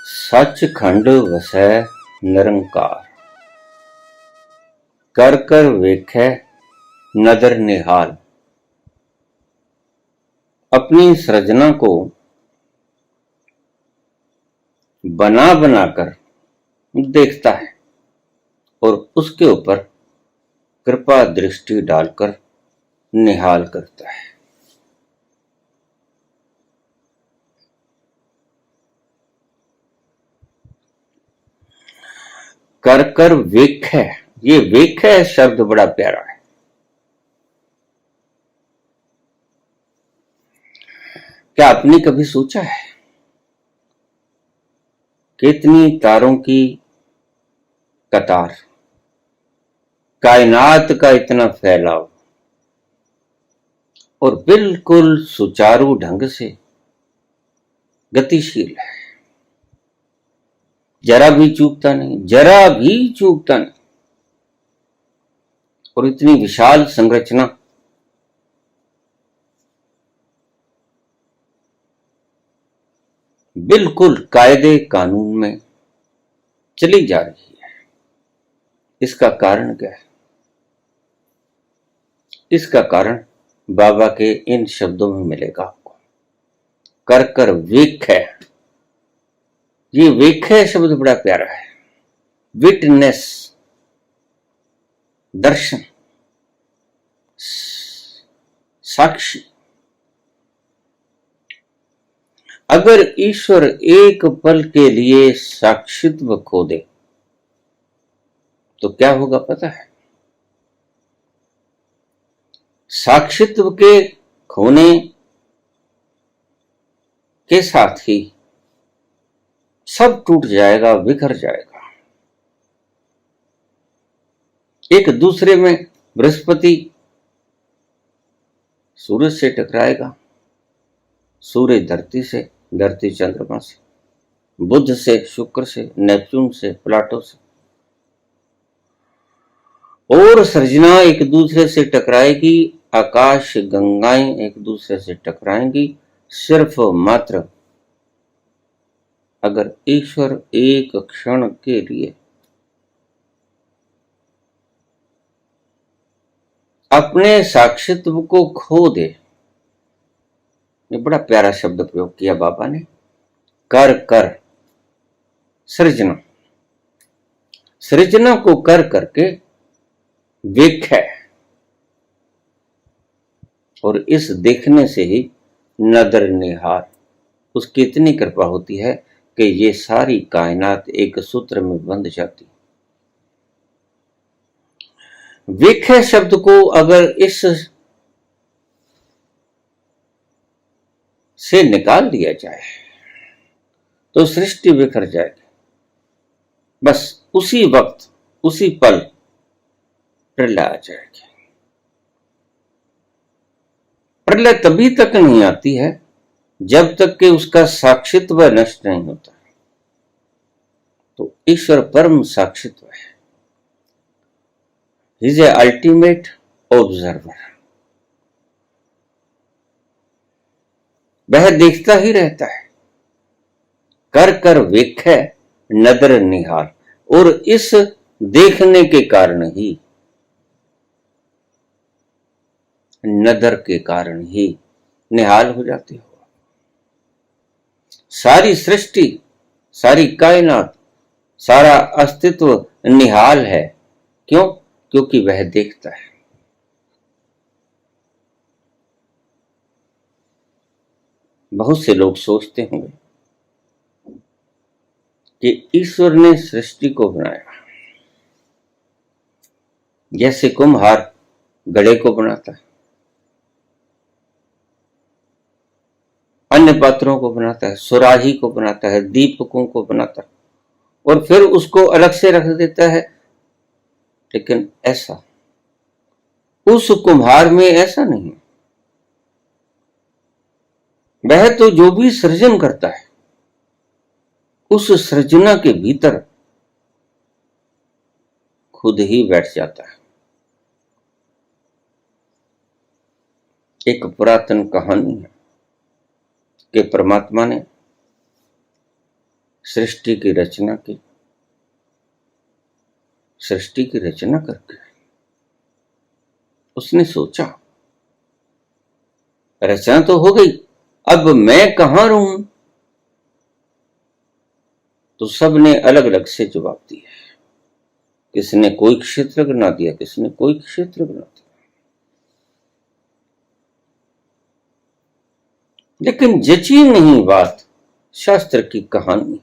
सचखंड वसै निरंकार, कर कर वेखै नदर निहाल। अपनी सृजना को बना बनाकर देखता है और उसके ऊपर कृपा दृष्टि डालकर निहाल करता है। कर कर वेखै, ये वेखै शब्द बड़ा प्यारा है। क्या आपने कभी सोचा है कितनी तारों की कतार, कायनात का इतना फैलाव और बिल्कुल सुचारू ढंग से गतिशील है, जरा भी चूकता नहीं, जरा भी चूकता नहीं। और इतनी विशाल संरचना बिल्कुल कायदे कानून में चली जा रही है। इसका कारण क्या है? इसका कारण बाबा के इन शब्दों में मिलेगा आपको। कर कर वेखै, ये वेखै शब्द बड़ा प्यारा है। विटनेस, दर्शन, साक्षी। अगर ईश्वर एक पल के लिए साक्षित्व खो दे तो क्या होगा पता है? साक्षित्व के खोने के साथ ही सब टूट जाएगा, बिखर जाएगा। एक दूसरे में बृहस्पति सूरज से टकराएगा, सूर्य धरती से, धरती चंद्रमा से, बुध से शुक्र से, नेपच्यून से, प्लाटो से, और सृजना एक दूसरे से टकराएगी, आकाश गंगाएं एक दूसरे से टकराएंगी। सिर्फ मात्र अगर ईश्वर एक क्षण के लिए अपने साक्षित्व को खो दे, ये बड़ा प्यारा शब्द प्रयोग किया बाबा ने, कर कर सृजना, सृजना को कर करके वेखै, और इस देखने से ही नदर निहाल, उसकी इतनी कृपा होती है कि ये सारी कायनात एक सूत्र में बंध जाती। वेखै शब्द को अगर इस से निकाल दिया जाए तो सृष्टि बिखर जाएगी। बस उसी वक्त, उसी पल प्रलय आ जाएगी। प्रलय तभी तक नहीं आती है जब तक कि उसका साक्षित्व नष्ट नहीं होता। तो ईश्वर परम साक्षित्व है। He is a ultimate observer. वह देखता ही रहता है। कर कर वेखै नदर निहाल, और इस देखने के कारण ही, नदर के कारण ही निहाल हो जाते हो। सारी सृष्टि, सारी कायनात, सारा अस्तित्व निहाल है। क्यों? क्योंकि वह देखता है। बहुत से लोग सोचते होंगे कि ईश्वर ने सृष्टि को बनाया, जैसे कुम्हार घड़े को बनाता है, अन्य पात्रों को बनाता है, सुराही को बनाता है, दीपकों को बनाता है, और फिर उसको अलग से रख देता है। लेकिन ऐसा उस कुम्हार में ऐसा नहीं। वह तो जो भी सृजन करता है उस सृजना के भीतर खुद ही बैठ जाता है। एक पुरातन कहानी है कि परमात्मा ने सृष्टि की रचना की, सृष्टि की रचना करके उसने सोचा रचना तो हो गई, अब मैं कहां रहूं? तो सबने अलग अलग से जवाब दिया। किसने कोई क्षेत्र बना दिया, किसने कोई क्षेत्र बना दिया। लेकिन जची नहीं बात शास्त्र की कहानी।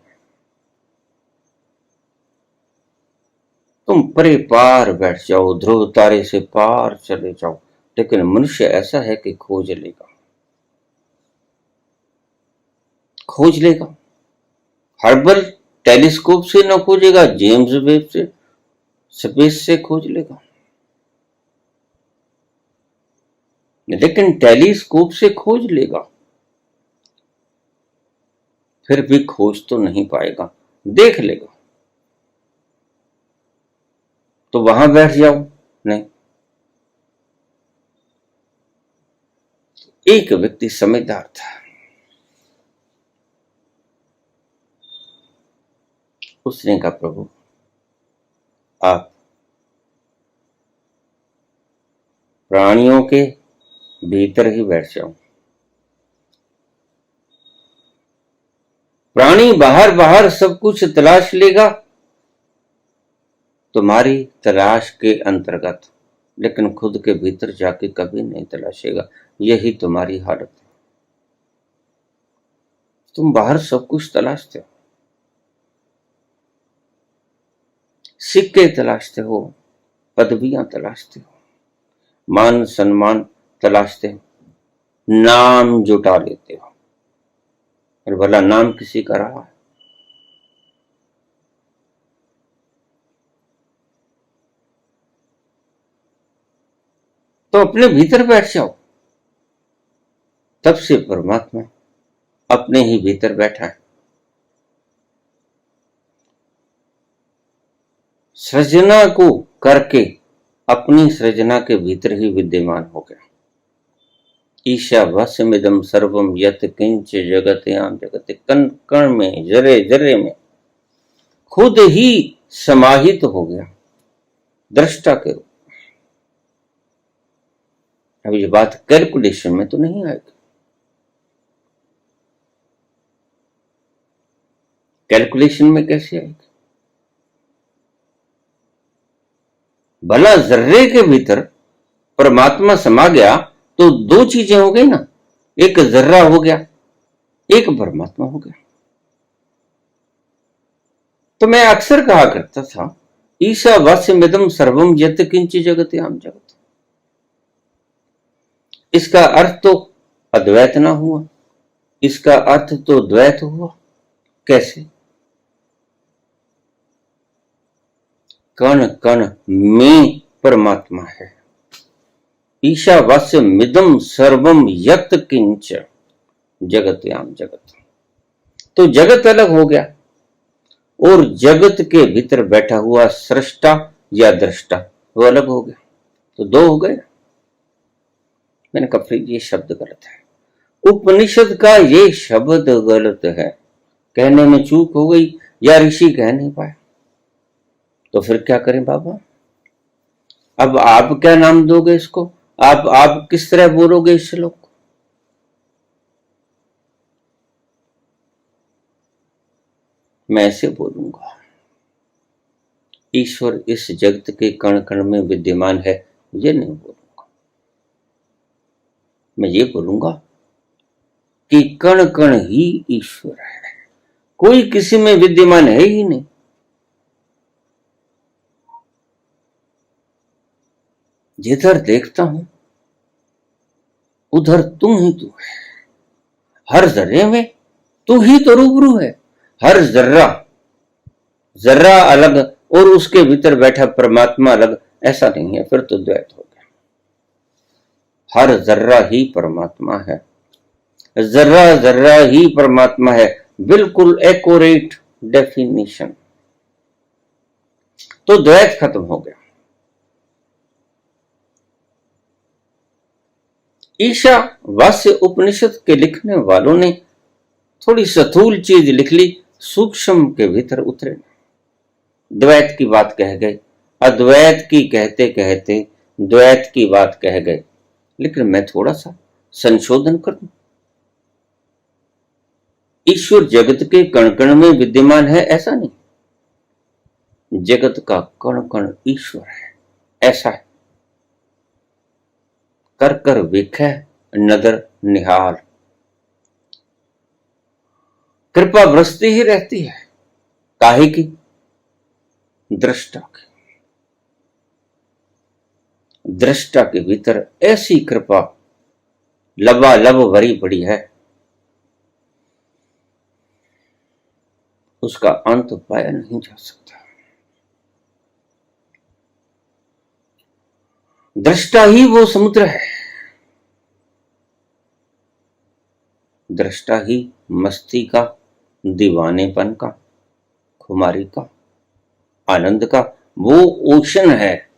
तुम परे पार बैठ जाओ, ध्रुव तारे से पार चले जाओ, लेकिन मनुष्य ऐसा है कि खोज लेगा, खोज लेगा। हर्बल टेलीस्कोप से न खोजेगा, जेम्स वेब से, स्पेस से खोज लेगा, लेकिन टेलीस्कोप से खोज लेगा, फिर भी खोज तो नहीं पाएगा, देख लेगा। तो वहां बैठ जाओ, नहीं। एक व्यक्ति समझदार था, उसने कहा प्रभु आप प्राणियों के भीतर ही बैठ जाओ, प्राणी बाहर बाहर सब कुछ तलाश लेगा तुम्हारी तलाश के अंतर्गत, लेकिन खुद के भीतर जाके कभी नहीं तलाशेगा। यही तुम्हारी हालत है। तुम बाहर सब कुछ तलाशते हो, सिक्के तलाशते हो, पदवियां तलाशते हो, मान सम्मान तलाशते हो, नाम जुटा लेते हो। और भला नाम किसी का रहा है? तो अपने भीतर बैठ जाओ, तब से परमात्मा अपने ही भीतर बैठा है। सृजना को करके अपनी सृजना के भीतर ही विद्यमान हो गया। ईशावास्यमिदं सर्वम यत् किंच जगत्याम जगत, कण कण में, जरे जरे में खुद ही समाहित हो गया दृष्टा के रूप। अब ये बात कैलकुलेशन में तो नहीं आएगी। कैलकुलेशन में कैसे आएगी? भला जर्रे के भीतर परमात्मा समा गया तो दो चीजें हो गई ना, एक जर्रा हो गया, एक परमात्मा हो गया। तो मैं अक्सर कहा करता था ईशावास्यमिदं सर्वम यत् किंच जगत्याम जगत। इसका अर्थ तो अद्वैत ना हुआ, इसका अर्थ तो द्वैत हुआ। कैसे? कण कण में परमात्मा है। ईशावास्यमिदं सर्वम यत् किंच जगत्याम जगत, तो जगत अलग हो गया और जगत के भीतर बैठा हुआ सृष्टा या दृष्टा वो अलग हो गया, तो दो हो गए। मैंने कहा फिर ये शब्द गलत है, उपनिषद का ये शब्द गलत है, कहने में चूक हो गई या ऋषि कह नहीं पाए। तो फिर क्या करें बाबा? अब आप क्या नाम दोगे इसको? आप किस तरह बोलोगे इस श्लोक को? मैं ऐसे बोलूंगा, ईश्वर इस जगत के कण कण में विद्यमान है, ये नहीं बोलूंगा। मैं ये बोलूंगा कि कण कण ही ईश्वर है, कोई किसी में विद्यमान है ही नहीं। जिधर देखता हूं उधर तुम ही तू है, हर जर्रे में तू ही तो रूबरू है। हर जर्रा जर्रा अलग और उसके भीतर बैठा परमात्मा अलग, ऐसा नहीं है, फिर तो द्वैत हो गया। हर जर्रा ही परमात्मा है, जर्रा जर्रा ही परमात्मा है, बिल्कुल एक्यूरेट डेफिनेशन। तो द्वैत खत्म हो गया। ईशावास्य उपनिषद के लिखने वालों ने थोड़ी स्थूल चीज लिख ली सूक्ष्म के भीतर उतरे नहीं। द्वैत की बात कह गए, अद्वैत की कहते कहते द्वैत की बात कह गए, लेकिन मैं थोड़ा सा संशोधन कर दूं। ईश्वर जगत के कण कण में विद्यमान है ऐसा नहीं, जगत का कण कण ईश्वर है ऐसा है। कर कर विखे नदर निहाल, कृपा बरसती ही रहती है। काहे की? दृष्टा की। दृष्टा के भीतर ऐसी कृपा लबालब भरी पड़ी है, उसका अंत पाया नहीं जा सकता। दृष्टा ही वो समुद्र है, दृष्टा ही मस्ती का, दीवानेपन का, खुमारी का, आनंद का वो ओशन है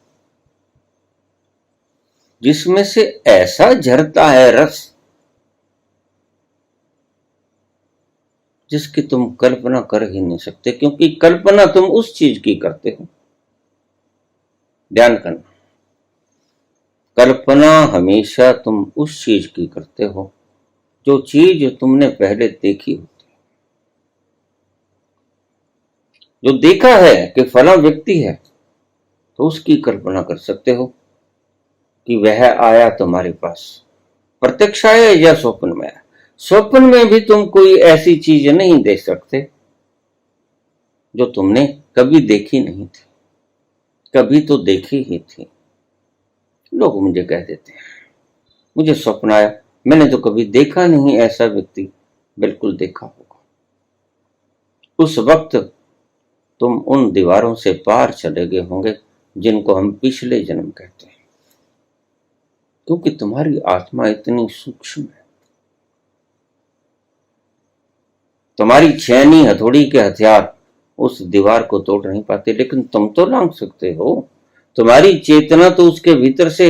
जिसमें से ऐसा झरता है रस जिसकी तुम कल्पना कर ही नहीं सकते, क्योंकि कल्पना तुम उस चीज की करते हो। ध्यान करना, कल्पना हमेशा तुम उस चीज की करते हो जो चीज तुमने पहले देखी होती है। जो देखा है कि फला व्यक्ति है तो उसकी कल्पना कर सकते हो कि वह आया तुम्हारे पास, प्रत्यक्ष आया या स्वप्न में आया। स्वप्न में भी तुम कोई ऐसी चीज नहीं देख सकते जो तुमने कभी देखी नहीं थी, कभी तो देखी ही थी। लोग मुझे कह देते हैं मुझे स्वप्न आया, मैंने तो कभी देखा नहीं ऐसा व्यक्ति। बिल्कुल देखा होगा। उस वक्त तुम उन दीवारों से पार चले गए होंगे जिनको हम पिछले जन्म कहते हैं, क्योंकि तुम्हारी आत्मा इतनी सूक्ष्म है। तुम्हारी छेनी हथौड़ी के हथियार उस दीवार को तोड़ नहीं पाते, लेकिन तुम तो लांघ सकते हो। तुम्हारी चेतना तो उसके भीतर से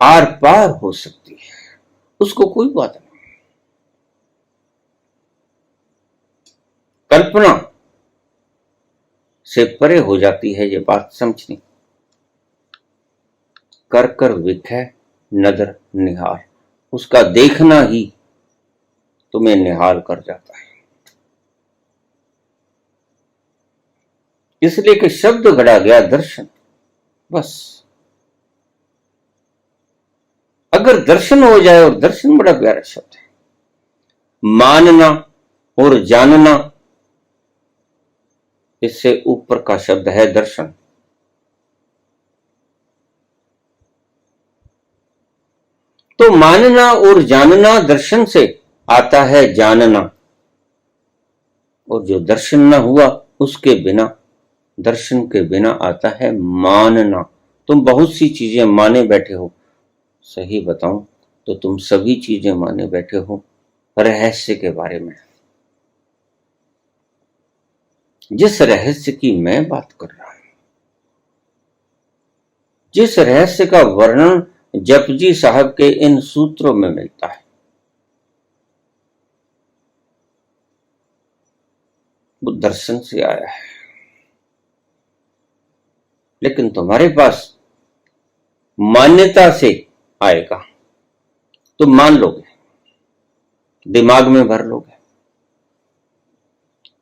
आर पार हो सकती है, उसको कोई बात नहीं। कल्पना से परे हो जाती है ये बात समझनी। कर कर विखे नदर निहार, उसका देखना ही तुम्हें निहाल कर जाता है। इसलिए कि शब्द घड़ा गया दर्शन, बस। अगर दर्शन हो जाए, और दर्शन बड़ा प्यारा शब्द है, मानना और जानना, इससे ऊपर का शब्द है दर्शन। तो मानना और जानना, दर्शन से आता है जानना, और जो दर्शन न हुआ उसके बिना, दर्शन के बिना आता है मानना। तुम बहुत सी चीजें माने बैठे हो, सही बताऊं तो तुम सभी चीजें माने बैठे हो रहस्य के बारे में। जिस रहस्य की मैं बात कर रहा हूं, जिस रहस्य का वर्णन जपजी साहब के इन सूत्रों में मिलता है, वो दर्शन से आया है। लेकिन तुम्हारे पास मान्यता से आएगा, तुम मान लोगे, दिमाग में भर लोगे।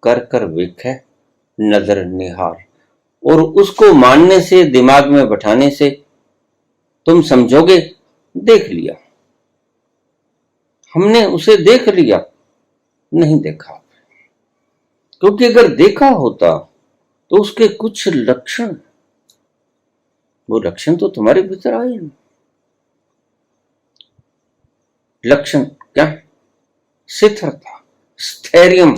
कर कर विखे नजर निहार, और उसको मानने से, दिमाग में बैठाने से तुम समझोगे देख लिया, हमने उसे देख लिया। नहीं देखा, क्योंकि अगर देखा होता तो उसके कुछ लक्षण, वो लक्षण तो तुम्हारे भीतर आए नहीं। लक्षण क्या? स्थिरता, स्थैर्यम,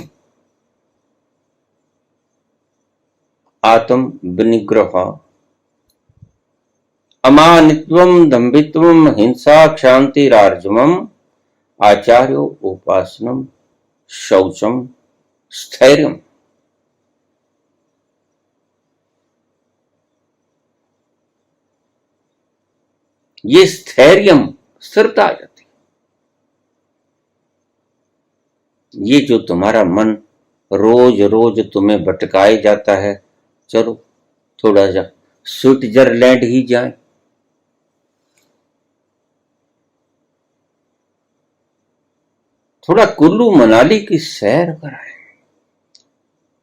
आत्म विनिग्रह, अमानित्वम, दंभित्वम, हिंसा, क्षांतिरार्जवम, आचार्यो उपासनम, शौचम, स्थैर्यम। ये स्थैर्यम, स्थिरता आ जाती। ये जो तुम्हारा मन रोज रोज तुम्हें भटकाए जाता है, चलो थोड़ा जा स्विट्जरलैंड ही जाए, थोड़ा कुल्लू मनाली की सैर कराए,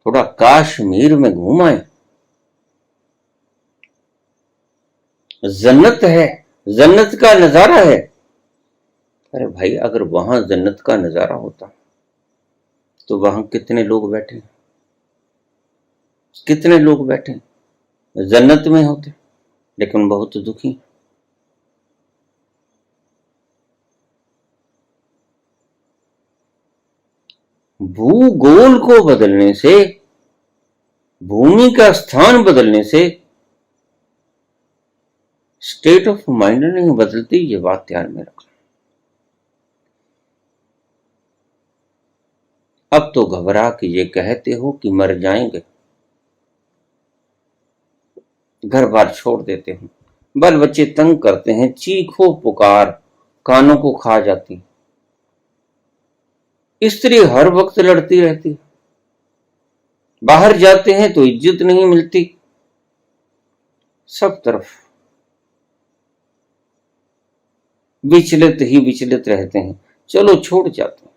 थोड़ा कश्मीर में घुमाए। जन्नत है, जन्नत का नजारा है। अरे भाई, अगर वहां जन्नत का नजारा होता तो वहां कितने लोग बैठे, कितने लोग बैठे जन्नत में होते, लेकिन बहुत दुखी। भूगोल को बदलने से, भूमि का स्थान बदलने से स्टेट ऑफ माइंड नहीं बदलती, ये बात ध्यान में रखना। अब तो घबरा के ये कहते हो कि मर जाएंगे, घर बार छोड़ देते हो, बाल बच्चे तंग करते हैं, चीखो पुकार कानों को खा जाती, स्त्री हर वक्त लड़ती रहती, बाहर जाते हैं तो इज्जत नहीं मिलती, सब तरफ विचलित ही विचलित रहते हैं, चलो छोड़ जाते हैं।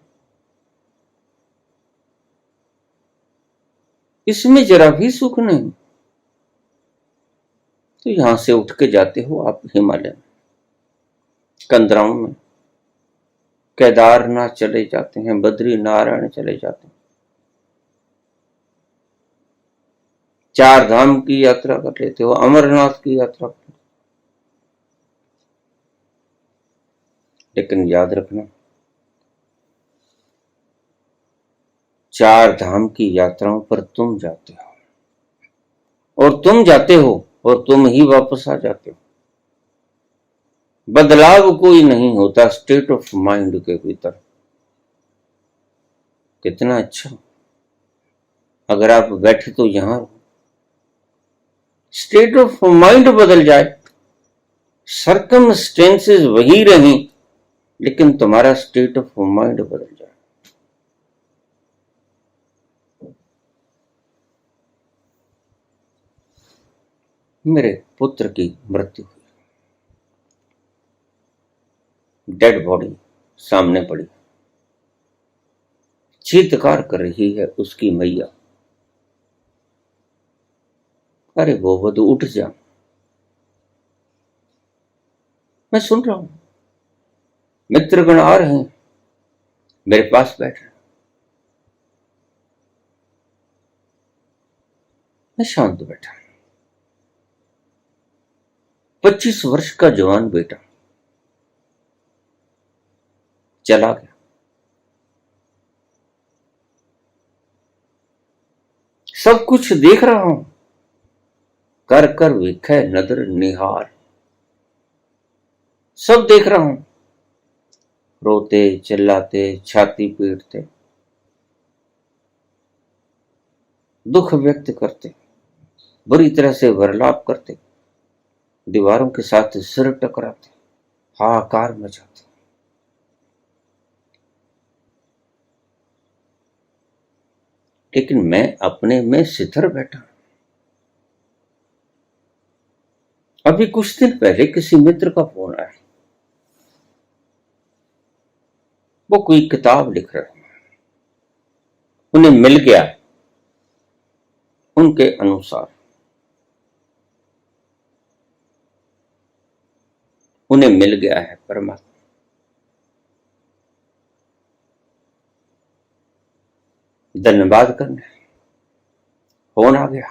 इसमें जरा भी सुख नहीं, तो यहां से उठ के जाते हो आप हिमालय में, कंदराओं में, केदारनाथ चले जाते हैं, बद्री नारायण चले जाते हैं, 4 धाम की यात्रा कर लेते हो, अमरनाथ की यात्रा कर, लेकिन याद रखना 4 धाम की यात्राओं पर तुम जाते हो, और तुम जाते हो और तुम ही वापस आ जाते हो। बदलाव कोई नहीं होता स्टेट ऑफ माइंड के भीतर। कितना अच्छा, अगर आप बैठे तो यहां रहो, स्टेट ऑफ माइंड बदल जाए, सर्कमस्टेंसेस वही रहें, लेकिन तुम्हारा स्टेट ऑफ माइंड बदल जाए। मेरे पुत्र की मृत्यु हुई, डेड बॉडी सामने पड़ी, चीत्कार कर रही है उसकी मैया, अरे वो वधु उठ जा। मैं सुन रहा हूं, मित्रगण आ रहे हैं, मेरे पास बैठ रहे, मैं शांत बैठा। 25 वर्ष का जवान बेटा चला गया, सब कुछ देख रहा हूं, कर कर विखे नदर निहार, सब देख रहा हूं, रोते चिल्लाते छाती पीटते, दुख व्यक्त करते, बुरी तरह से वर्लाप करते, दीवारों के साथ सिर टकराते, हाहाकार मचाते। लेकिन मैं अपने में सिथर बैठा। अभी कुछ दिन पहले किसी मित्र का फोन आया, वो कोई किताब लिख रहे हैं, उन्हें मिल गया, उनके अनुसार उन्हें मिल गया है परमात्मा। धन्यवाद करना, फोन आ गया,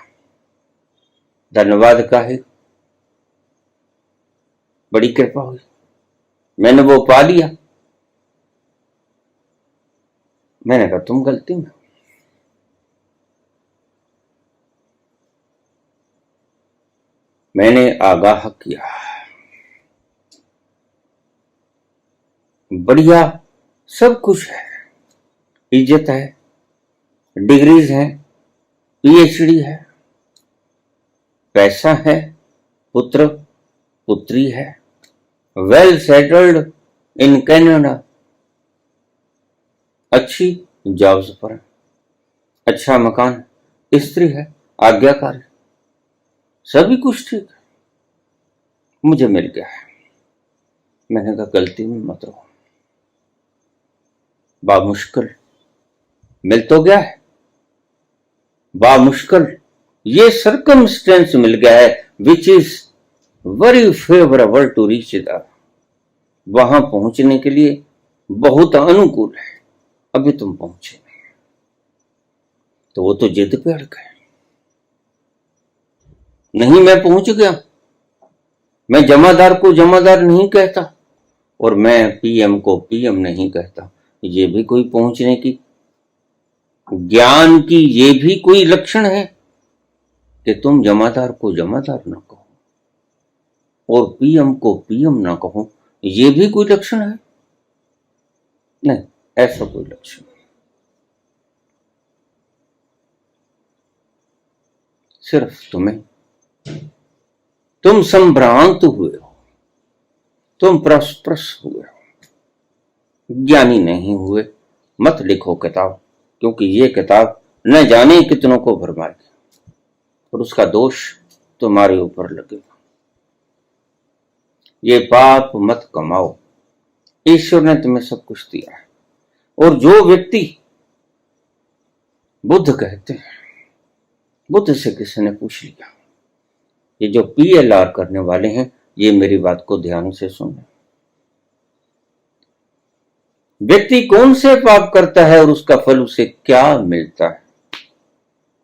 धन्यवाद का है, बड़ी कृपा हुई, मैंने वो पा लिया। मैंने कहा तुम गलती में, मैंने आगाह किया, बढ़िया सब कुछ है, इज्जत है, डिग्रीज है, पीएचडी है, पैसा है, पुत्र पुत्री है, वेल सेटल्ड इन कनाडा, अच्छी जॉब्स पर है, अच्छा मकान, स्त्री है, आज्ञाकारी, सभी कुछ ठीक है, मुझे मिल गया है। मैंने कहा गलती में मत रहो, बामुश्किल मिल तो गया है, बामुश्किल ये सर्कमस्टेंस मिल गया है which is very favourable to reach the, वहां पहुंचने के लिए बहुत अनुकूल है, अभी तुम पहुंचे नहीं। तो वो तो जिद पे अड़ गए, नहीं मैं पहुंच गया, मैं जमादार को जमादार नहीं कहता और मैं पीएम को पीएम नहीं कहता, ये भी कोई पहुंचने की, ज्ञान की ये भी कोई लक्षण है कि तुम जमादार को जमादार ना कहो और पीएम को पीएम ना कहो, ये भी कोई लक्षण है? नहीं, ऐसा कोई लक्षण नहीं। सिर्फ तुम संभ्रांत हुए हो, तुम प्रस्पृश हुए हो, ज्ञानी नहीं हुए। मत लिखो किताब, क्योंकि ये किताब न जाने कितनों को भरमाएगी और उसका दोष तुम्हारे ऊपर लगेगा। ये पाप मत कमाओ, ईश्वर ने तुम्हें सब कुछ दिया है। और जो व्यक्ति बुद्ध कहते हैं, बुद्ध से किसी ने पूछ लिया, ये जो PLR करने वाले हैं, ये मेरी बात को ध्यान से सुने, व्यक्ति कौन से पाप करता है और उसका फल उसे क्या मिलता है?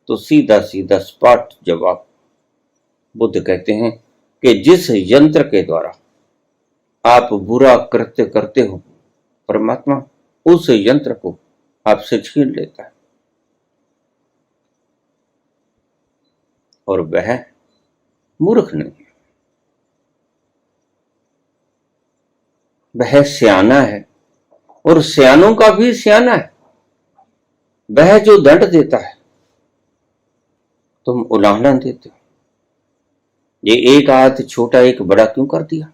तो सीधा सीधा स्पॉट जवाब बुद्ध कहते हैं कि जिस यंत्र के द्वारा आप बुरा कृत्य करते हो, परमात्मा उस यंत्र को आपसे छीन लेता है और वह मूर्ख नहीं, वह सियाना है और सियानों का भी सियाना है। वह जो दंड देता है तुम उल्लंघन देते हो। ये एक हाथ छोटा एक बड़ा क्यों कर दिया?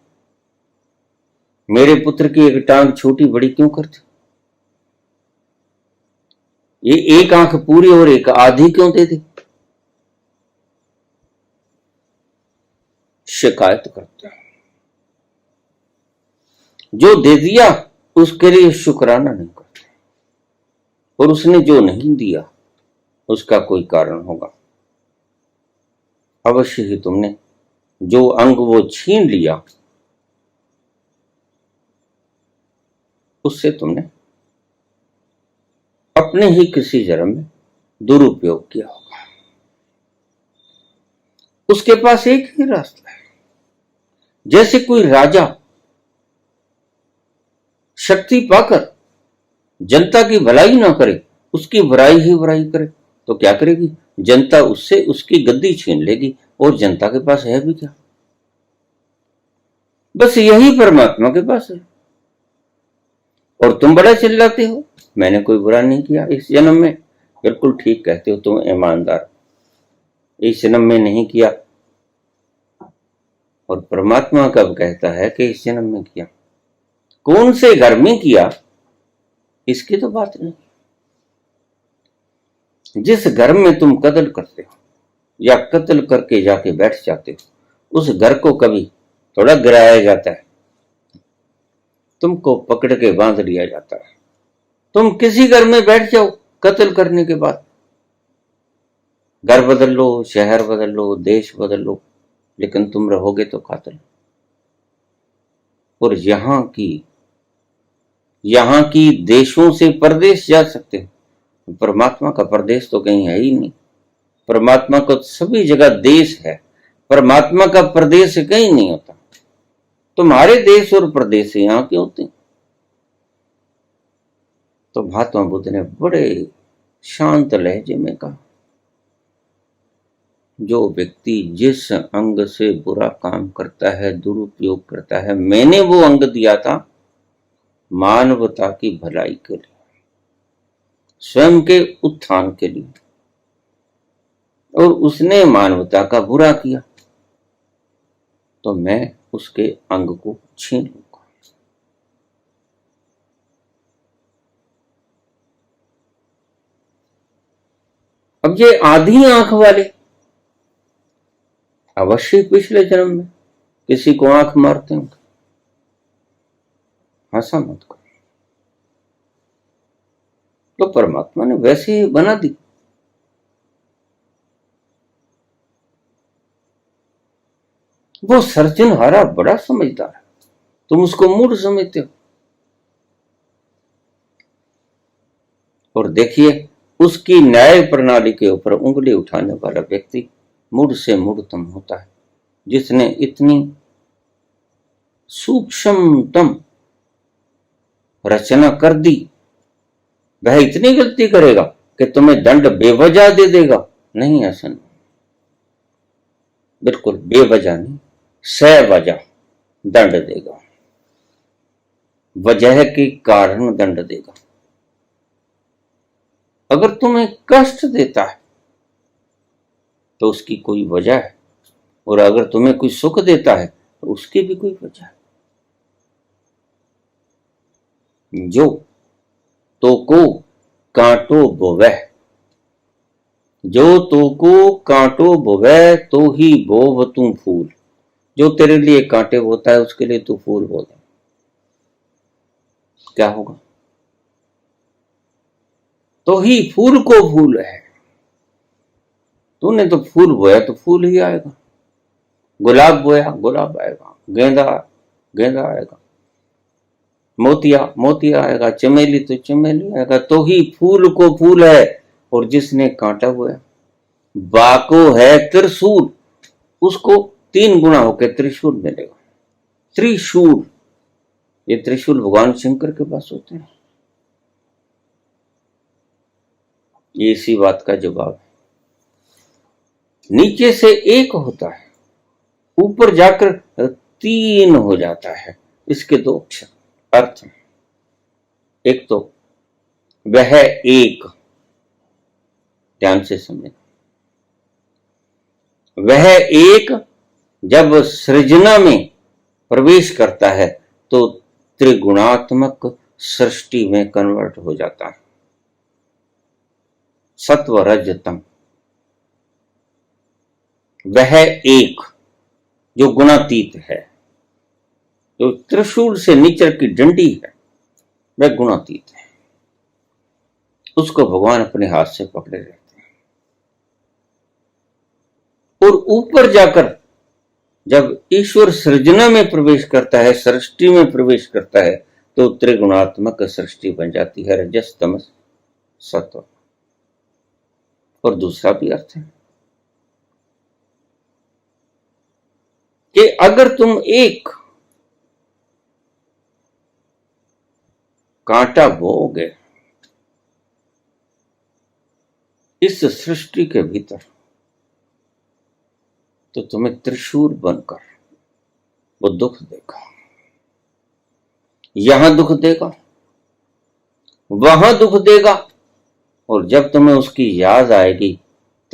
मेरे पुत्र की एक टांग छोटी बड़ी क्यों कर दी? ये एक आंख पूरी और एक आधी क्यों दे दी? शिकायत करते हैं। जो दे दिया उसके लिए शुक्राना नहीं करते, और उसने जो नहीं दिया उसका कोई कारण होगा। अवश्य ही तुमने जो अंग वो छीन लिया उससे तुमने अपने ही किसी जन्म में दुरुपयोग किया होगा। उसके पास एक ही रास्ता है। जैसे कोई राजा शक्ति पाकर जनता की भलाई ना करे, उसकी बुराई ही बुराई करे, तो क्या करेगी? जनता उससे उसकी गद्दी छीन लेगी, और जनता के पास है भी क्या? बस यही परमात्मा के पास है। और तुम बड़ा चिल्लाते हो मैंने कोई बुरा नहीं किया इस जन्म में। बिल्कुल ठीक कहते हो तुम ईमानदार, इस जन्म में नहीं किया। और परमात्मा कब कहता है कि इस जन्म में किया? कौन से घर में किया इसकी तो बात नहीं। जिस घर में तुम कत्ल करते हो या कत्ल करके जाके बैठ जाते हो, उस घर को कभी थोड़ा गिराया जाता है, तुमको पकड़ के बांध लिया जाता है। तुम किसी घर में बैठ जाओ कत्ल करने के बाद, घर बदल लो, शहर बदल लो, देश बदल लो, लेकिन तुम रहोगे तो कातिल। और यहां की देशों से परदेश जा सकते हो, परमात्मा का परदेश तो कहीं है ही नहीं। परमात्मा को सभी जगह देश है, परमात्मा का प्रदेश कहीं नहीं होता। तुम्हारे देश और प्रदेश यहां के होते हैं। तो महात्मा बुद्ध ने बड़े शांत लहजे में कहा, जो व्यक्ति जिस अंग से बुरा काम करता है, दुरुपयोग करता है, मैंने वो अंग दिया था मानवता की भलाई के लिए, स्वयं के उत्थान के लिए, और उसने मानवता का बुरा किया तो मैं उसके अंग को छीन लूंगा। ये आधी आंख वाले अवश्य पिछले जन्म में किसी को आंख मारते होंगे। हंसा मत करो, तो परमात्मा ने वैसे ही बना दी। वो सर्जनहारा बड़ा समझदार है, तुम उसको मूढ़ समझते हो। और देखिए, उसकी न्याय प्रणाली के ऊपर उंगली उठाने वाला व्यक्ति मूढ़ से मूढ़तम होता है, जिसने इतनी सूक्ष्मतम रचना कर दी। वह इतनी गलती करेगा कि तुम्हें दंड बेवजह दे देगा? नहीं, ऐसा नहीं, बिल्कुल बेवजह नहीं, सवजह दंड देगा, वजह के कारण दंड देगा। अगर तुम्हें कष्ट देता है तो उसकी कोई वजह है, और अगर तुम्हें कोई सुख देता है तो उसकी भी कोई वजह है। जो तो को कांटो बोवह, जो तो को कांटो बोवह तो ही बोव तू फूल। जो तेरे लिए कांटे होता है उसके लिए तू फूल बो दे, क्या होगा? तो ही फूल को फूल है। तूने तो फूल बोया तो फूल ही आएगा, गुलाब बोया गुलाब आएगा, गेंदा गेंदा आएगा, मोतिया मोतिया आएगा, चमेली तो चमेली आएगा। तो ही फूल को फूल है। और जिसने कांटा बोया, बाको है त्रिशूल, उसको 3 गुना होकर त्रिशूल मिलेगा। त्रिशूल, ये त्रिशूल भगवान शंकर के पास होते हैं। ये इसी बात का जवाब है। नीचे से एक होता है, ऊपर जाकर 3 हो जाता है। इसके 2 अर्थ हैं। एक तो वह एक, ध्यान से समझे, वह एक जब सृजना में प्रवेश करता है तो त्रिगुणात्मक सृष्टि में कन्वर्ट हो जाता है। सत्व रज तम, वह एक जो गुणातीत है, जो त्रिशूल से नीचे की डंडी है, वह गुणातीत है। उसको भगवान अपने हाथ से पकड़े रहते हैं। और ऊपर जाकर जब ईश्वर सृजना में प्रवेश करता है, सृष्टि में प्रवेश करता है, तो त्रिगुणात्मक सृष्टि बन जाती है, रजस तमस सत्व। और दूसरा भी अर्थ है कि अगर तुम एक कांटा बोओगे इस सृष्टि के भीतर, तो तुम्हें त्रिशूल बनकर वो दुख देगा। यहां दुख देगा, वहां दुख देगा, और जब तुम्हें उसकी याद आएगी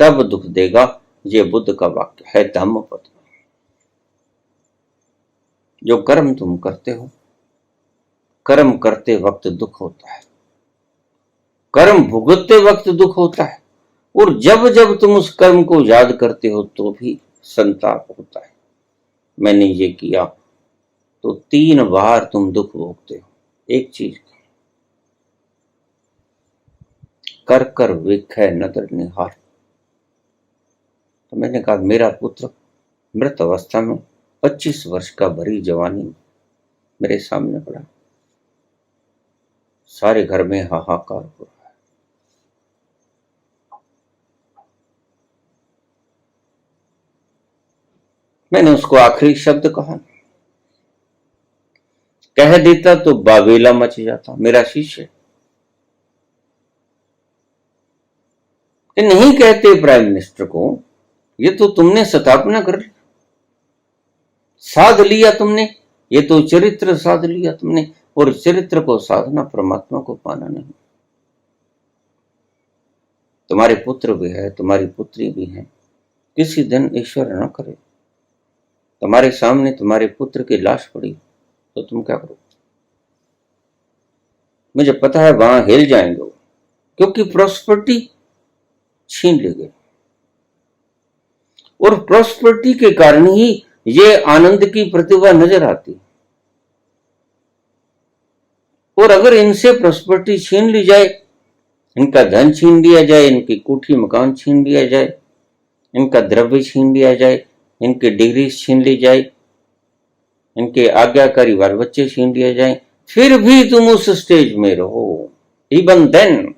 तब दुख देगा। ये बुद्ध का वाक्य है धम्मपद में। जो कर्म तुम करते हो, कर्म करते वक्त दुख होता है, कर्म भुगतते वक्त दुख होता है, और जब जब तुम उस कर्म को याद करते हो तो भी संताप होता है। मैंने ये किया, तो 3 बार तुम दुख भोगते हो एक चीज का। कर कर विखे नदर निहार। तो मैंने कहा, मेरा पुत्र मृत अवस्था में 25 वर्ष का भरी जवानी में मेरे सामने पड़ा, सारे घर में हाहाकार हो रहा है। मैंने उसको आखिरी शब्द कहा, कह देता तो बाबेला मच जाता। मेरा शिष्य नहीं कहते प्राइम मिनिस्टर को, ये तो तुमने स्थापना कर ली, साध लिया तुमने, ये तो चरित्र साध लिया तुमने। और चरित्र को साधना परमात्मा को पाना नहीं। तुम्हारे पुत्र भी है, तुम्हारी पुत्री भी है, किसी दिन ईश्वर न करे तुम्हारे सामने तुम्हारे पुत्र की लाश पड़ी तो तुम क्या करोगे? मुझे पता है वहां हिल जाएंगे, क्योंकि प्रॉस्पेरिटी छीन ली गई। और प्रॉस्पेरिटी के कारण ही ये आनंद की प्रतिभा नजर आती। और अगर इनसे प्रॉस्पेरिटी छीन ली जाए, इनका धन छीन लिया जाए, इनकी कोठी मकान छीन लिया जाए, इनका द्रव्य छीन लिया जाए, इनकी डिग्री छीन ली जाए, इनके आज्ञाकारी बाल बच्चे छीन लिए जाए, फिर भी तुम उस स्टेज में रहो, इवन देन,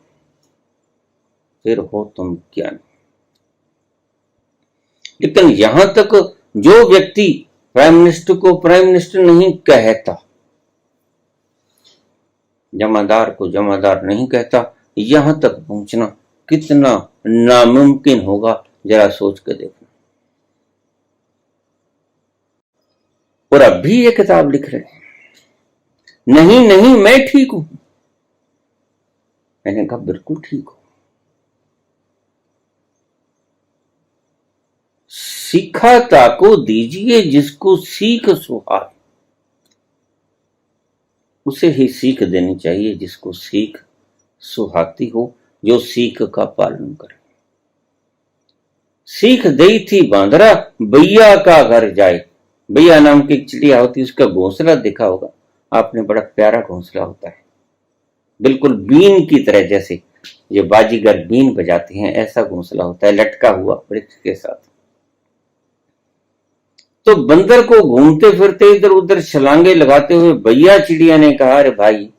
फिर हो तुम ज्ञानी। लेकिन यहां तक जो व्यक्ति प्राइम मिनिस्टर को प्राइम मिनिस्टर नहीं कहता, जमादार को जमादार नहीं कहता, यहां तक पहुंचना कितना नामुमकिन होगा, जरा सोच कर देखना। और अब भी ये किताब लिख रहे हैं, नहीं नहीं मैं ठीक हूं। मैंने कहा बिल्कुल ठीक हो। सिखाता को दीजिए जिसको सीख सुहाए, उसे ही सीख देनी चाहिए जिसको सीख सुहाती हो, जो सीख का पालन करे। सीख दई थी बांदरा, बैया का घर जाए। बैया नाम की एक चिड़िया होती है, उसका घोंसला देखा होगा आपने, बड़ा प्यारा घोंसला होता है, बिल्कुल बीन की तरह, जैसे जो बाजीगर बीन बजाते हैं ऐसा घोंसला होता है, लटका हुआ वृक्ष के साथ। तो बंदर को घूमते फिरते इधर उधर छलांगे लगाते हुए भैया चिड़िया ने कहा, अरे भाई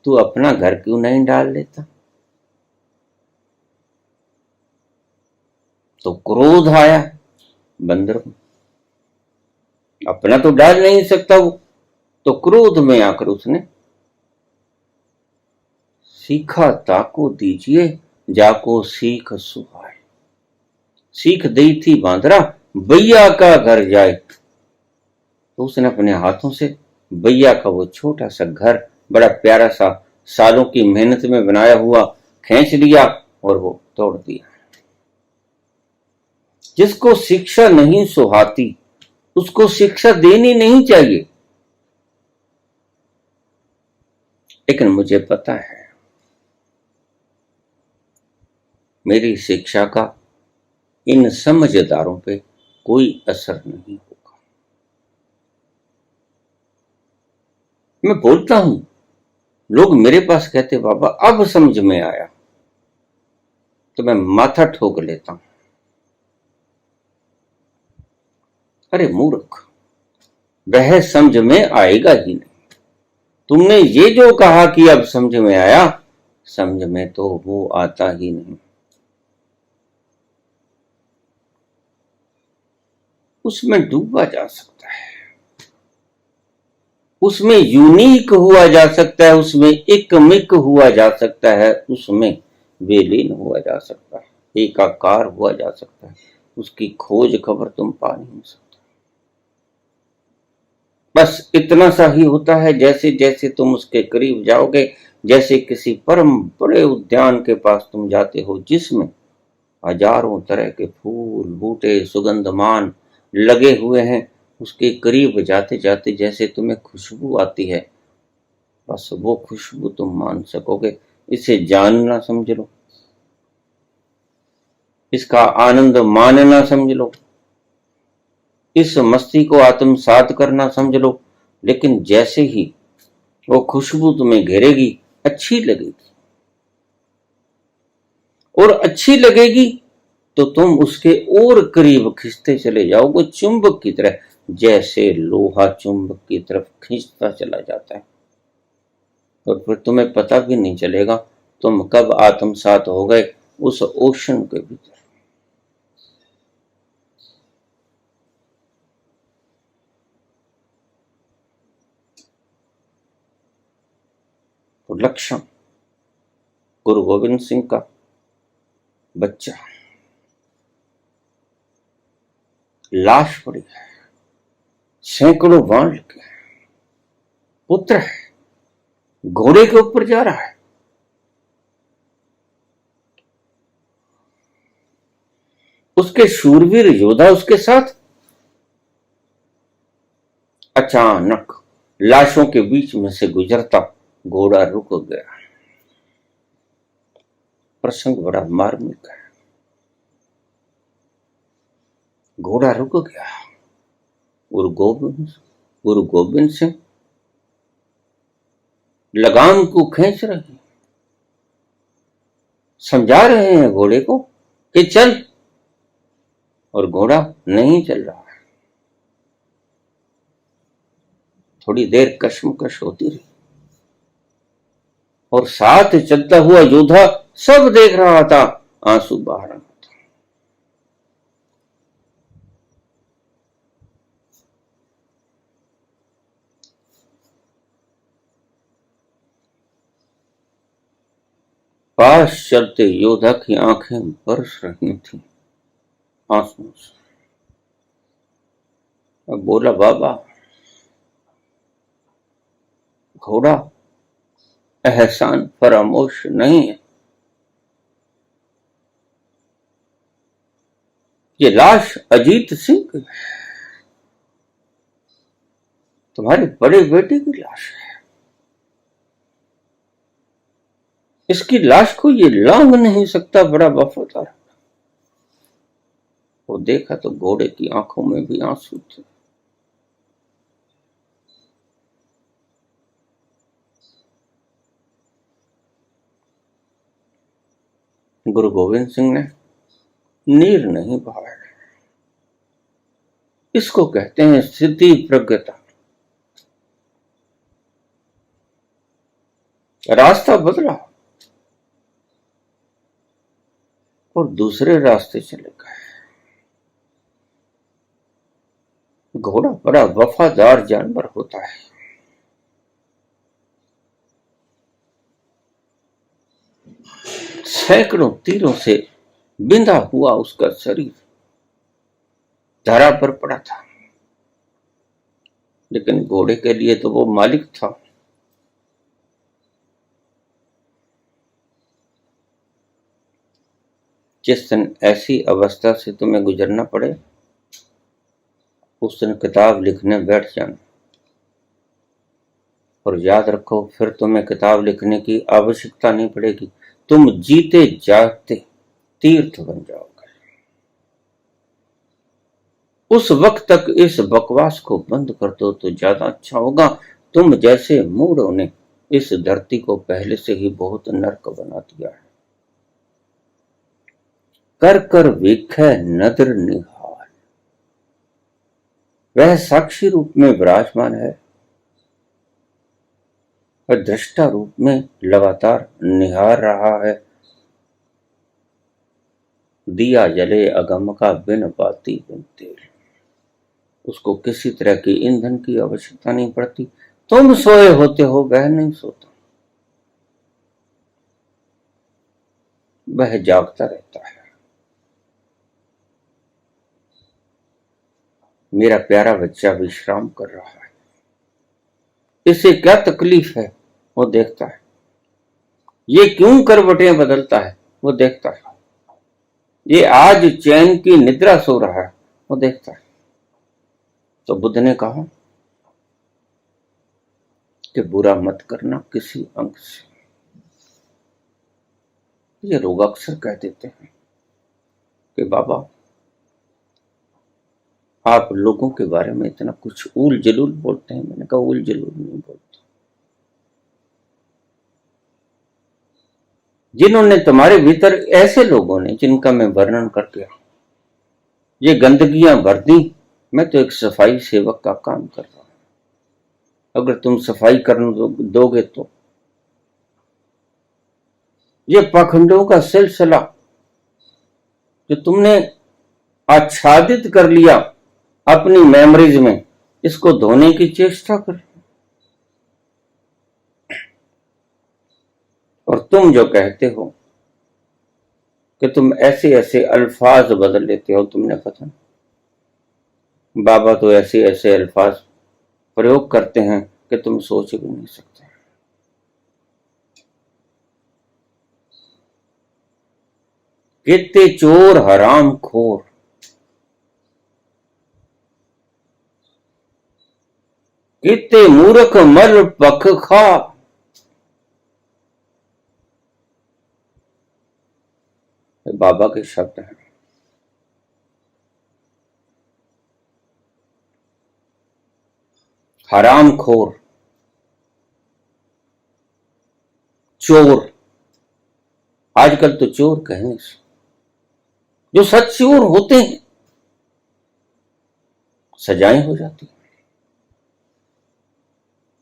तू अपना घर क्यों नहीं डाल लेता? तो क्रोध आया बंदर को, अपना तो डाल नहीं सकता वो, तो क्रोध में आकर उसने सीखा ताको दीजिए जाको सीख सुहाए। सीख दी थी बांदरा, बैया का घर जाए। तो उसने अपने हाथों से बैया का वो छोटा सा घर, बड़ा प्यारा सा, सालों की मेहनत में बनाया हुआ, खींच लिया और वो तोड़ दिया। जिसको शिक्षा नहीं सुहाती उसको शिक्षा देनी नहीं चाहिए। लेकिन मुझे पता है मेरी शिक्षा का इन समझदारों पे कोई असर नहीं होगा। मैं बोलता हूं, लोग मेरे पास कहते बाबा अब समझ में आया, तो मैं माथा ठोक लेता हूं। अरे मूर्ख, वह समझ में आएगा ही नहीं। तुमने ये जो कहा कि अब समझ में आया, समझ में तो वो आता ही नहीं। उसमें डूबा जा सकता है, उसमें यूनिक हुआ जा सकता है, उसमें एकमिक हुआ जा सकता है, उसमें विलीन हुआ जा सकता है, एकाकार हुआ जा सकता है। उसकी खोज खबर तुम पा नहीं सकते। बस इतना सा ही होता है। जैसे जैसे तुम उसके करीब जाओगे, जैसे किसी परम बड़े उद्यान के पास तुम जाते हो जिसमें हजारों तरह के फूल बूटे सुगंधमान लगे हुए हैं, उसके करीब जाते जाते जैसे तुम्हें खुशबू आती है, बस वो खुशबू तुम मान सकोगे। इसे जानना समझ लो, इसका आनंद मानना समझ लो, इस मस्ती को आत्मसात करना समझ लो। लेकिन जैसे ही वो खुशबू तुम्हें घेरेगी, अच्छी लगेगी, और अच्छी लगेगी तो तुम उसके और करीब खींचते चले जाओगे, चुंबक की तरह, जैसे लोहा चुंबक की तरफ खींचता चला जाता है। और फिर तुम्हें पता भी नहीं चलेगा तुम कब आत्मसात हो गए उस ओशन के भीतर। तो लक्षण गुरु गोविंद सिंह का बच्चा, लाश पड़ी है, सैकड़ों बाण लगे, पुत्र है, घोड़े के ऊपर जा रहा है, उसके शूरवीर योद्धा उसके साथ। अचानक लाशों के बीच में से गुजरता घोड़ा रुक गया। प्रसंग बड़ा मार्मिक है। घोड़ा रुक गया। गुरु गोविंद सिंह लगाम को खींच रहे हैं, समझा रहे हैं घोड़े को कि चल, और घोड़ा नहीं चल रहा है। थोड़ी देर कश्मकश होती रही और साथ चलता हुआ योद्धा सब देख रहा था, आंसू बहा रहा था। पास चलते योद्धा की आंखें बरस रही थी आंसुओं से। अब बोला, बाबा, घोड़ा एहसान फरामोश नहीं है। ये लाश अजीत सिंह की, तुम्हारे बड़े बेटे की लाश है। इसकी लाश को ये लांघ नहीं सकता, बड़ा वफादार। वो देखा तो घोड़े की आंखों में भी आंसू थे। गुरु गोविंद सिंह ने नीर नहीं बहाया। इसको कहते हैं स्थिति प्रज्ञता। रास्ता बदला और दूसरे रास्ते चले गए। घोड़ा बड़ा वफादार जानवर होता है। सैकड़ों तीरों से बिंधा हुआ उसका शरीर धरा पर पड़ा था, लेकिन घोड़े के लिए तो वो मालिक था। जिस दिन ऐसी अवस्था से तुम्हें गुजरना पड़े, उस दिन किताब लिखने बैठ जाना, और याद रखो, फिर तुम्हें किताब लिखने की आवश्यकता नहीं पड़ेगी। तुम जीते जागते तीर्थ बन जाओगे। उस वक्त तक इस बकवास को बंद कर दो तो ज्यादा अच्छा होगा। तुम जैसे मूढ़ों ने इस धरती को पहले से ही बहुत नर्क बना दिया है। कर कर वेखै नदर निहाल, वह साक्षी रूप में विराजमान है और दृष्टा रूप में लगातार निहार रहा है। दिया जले अगम का बिन बाती बिन तेल, उसको किसी तरह की ईंधन की आवश्यकता नहीं पड़ती। तुम सोए होते हो, वह नहीं सोता, वह जागता रहता है। मेरा प्यारा बच्चा विश्राम कर रहा है, इसे क्या तकलीफ है वो देखता है। ये क्यों करवटें बदलता है वो देखता है। ये आज चैन की निद्रा सो रहा है वो देखता है। तो बुद्ध ने कहा कि बुरा मत करना किसी अंग से। ये लोग अक्सर कह देते हैं कि बाबा, आप लोगों के बारे में इतना कुछ ऊल जलूल बोलते हैं। मैंने कहा, ऊल जलूल नहीं बोलते। जिन्होंने तुम्हारे भीतर, ऐसे लोगों ने जिनका मैं वर्णन कर दिया, ये गंदगियां भर दी। मैं तो एक सफाई सेवक का काम कर रहा हूं। अगर तुम सफाई करने दोगे तो ये पाखंडों का सिलसिला जो तुमने आच्छादित कर लिया अपनी मेमोरीज में, इसको धोने की चेष्टा कर। और तुम जो कहते हो कि तुम ऐसे ऐसे अल्फाज बदल लेते हो, तुमने पता नहीं, बाबा तो ऐसे ऐसे अल्फाज प्रयोग करते हैं कि तुम सोच भी नहीं सकते। कितने चोर हराम खोर, कितने मूर्ख मर पख खा, बाबा के शब्द हैं। हरामखोर, चोर, आजकल तो चोर कहने से जो सच चोर होते हैं सजाएं हो जाती हैं।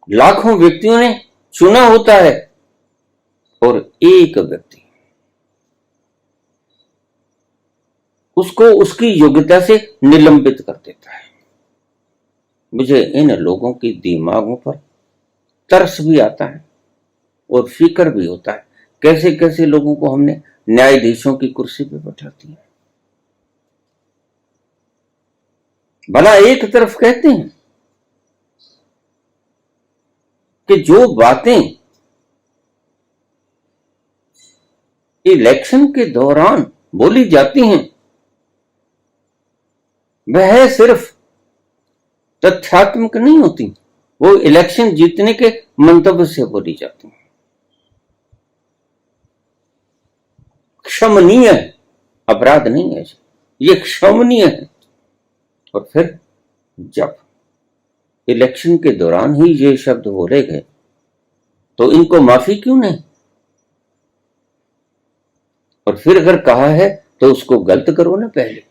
लाखों व्यक्तियों ने चुना होता है और एक व्यक्ति उसको उसकी योग्यता से निलंबित कर देता है। मुझे इन लोगों के दिमागों पर तरस भी आता है और फिक्र भी होता है, कैसे कैसे लोगों को हमने न्यायाधीशों की कुर्सी पे बैठा दिया। भला एक तरफ कहते हैं कि जो बातें इलेक्शन के दौरान बोली जाती हैं वह सिर्फ तथ्यात्मक नहीं होती, वो इलेक्शन जीतने के मंतव्य से बोली जाती हैं। क्षमनीय है, अपराध नहीं है, ये क्षमनीय है। और फिर जब इलेक्शन के दौरान ही ये शब्द बोले गए तो इनको माफी क्यों नहीं? और फिर अगर कहा है तो उसको गलत करो ना। पहले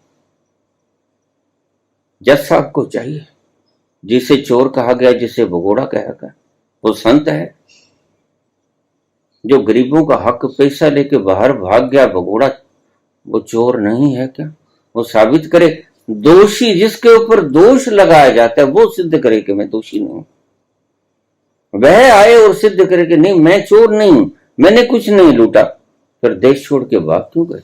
जज साहब को चाहिए, जिसे चोर कहा गया, जिसे भगोड़ा कहा गया, वो संत है। जो गरीबों का हक पैसा लेके बाहर भाग गया भगोड़ा, वो चोर नहीं है क्या? वो साबित करे। दोषी जिसके ऊपर दोष लगाया जाता है वो सिद्ध करे कि मैं दोषी नहीं हूं। वह आए और सिद्ध करे कि नहीं मैं चोर नहीं हूं, मैंने कुछ नहीं लूटा, फिर देश छोड़ के भाग क्यों गए?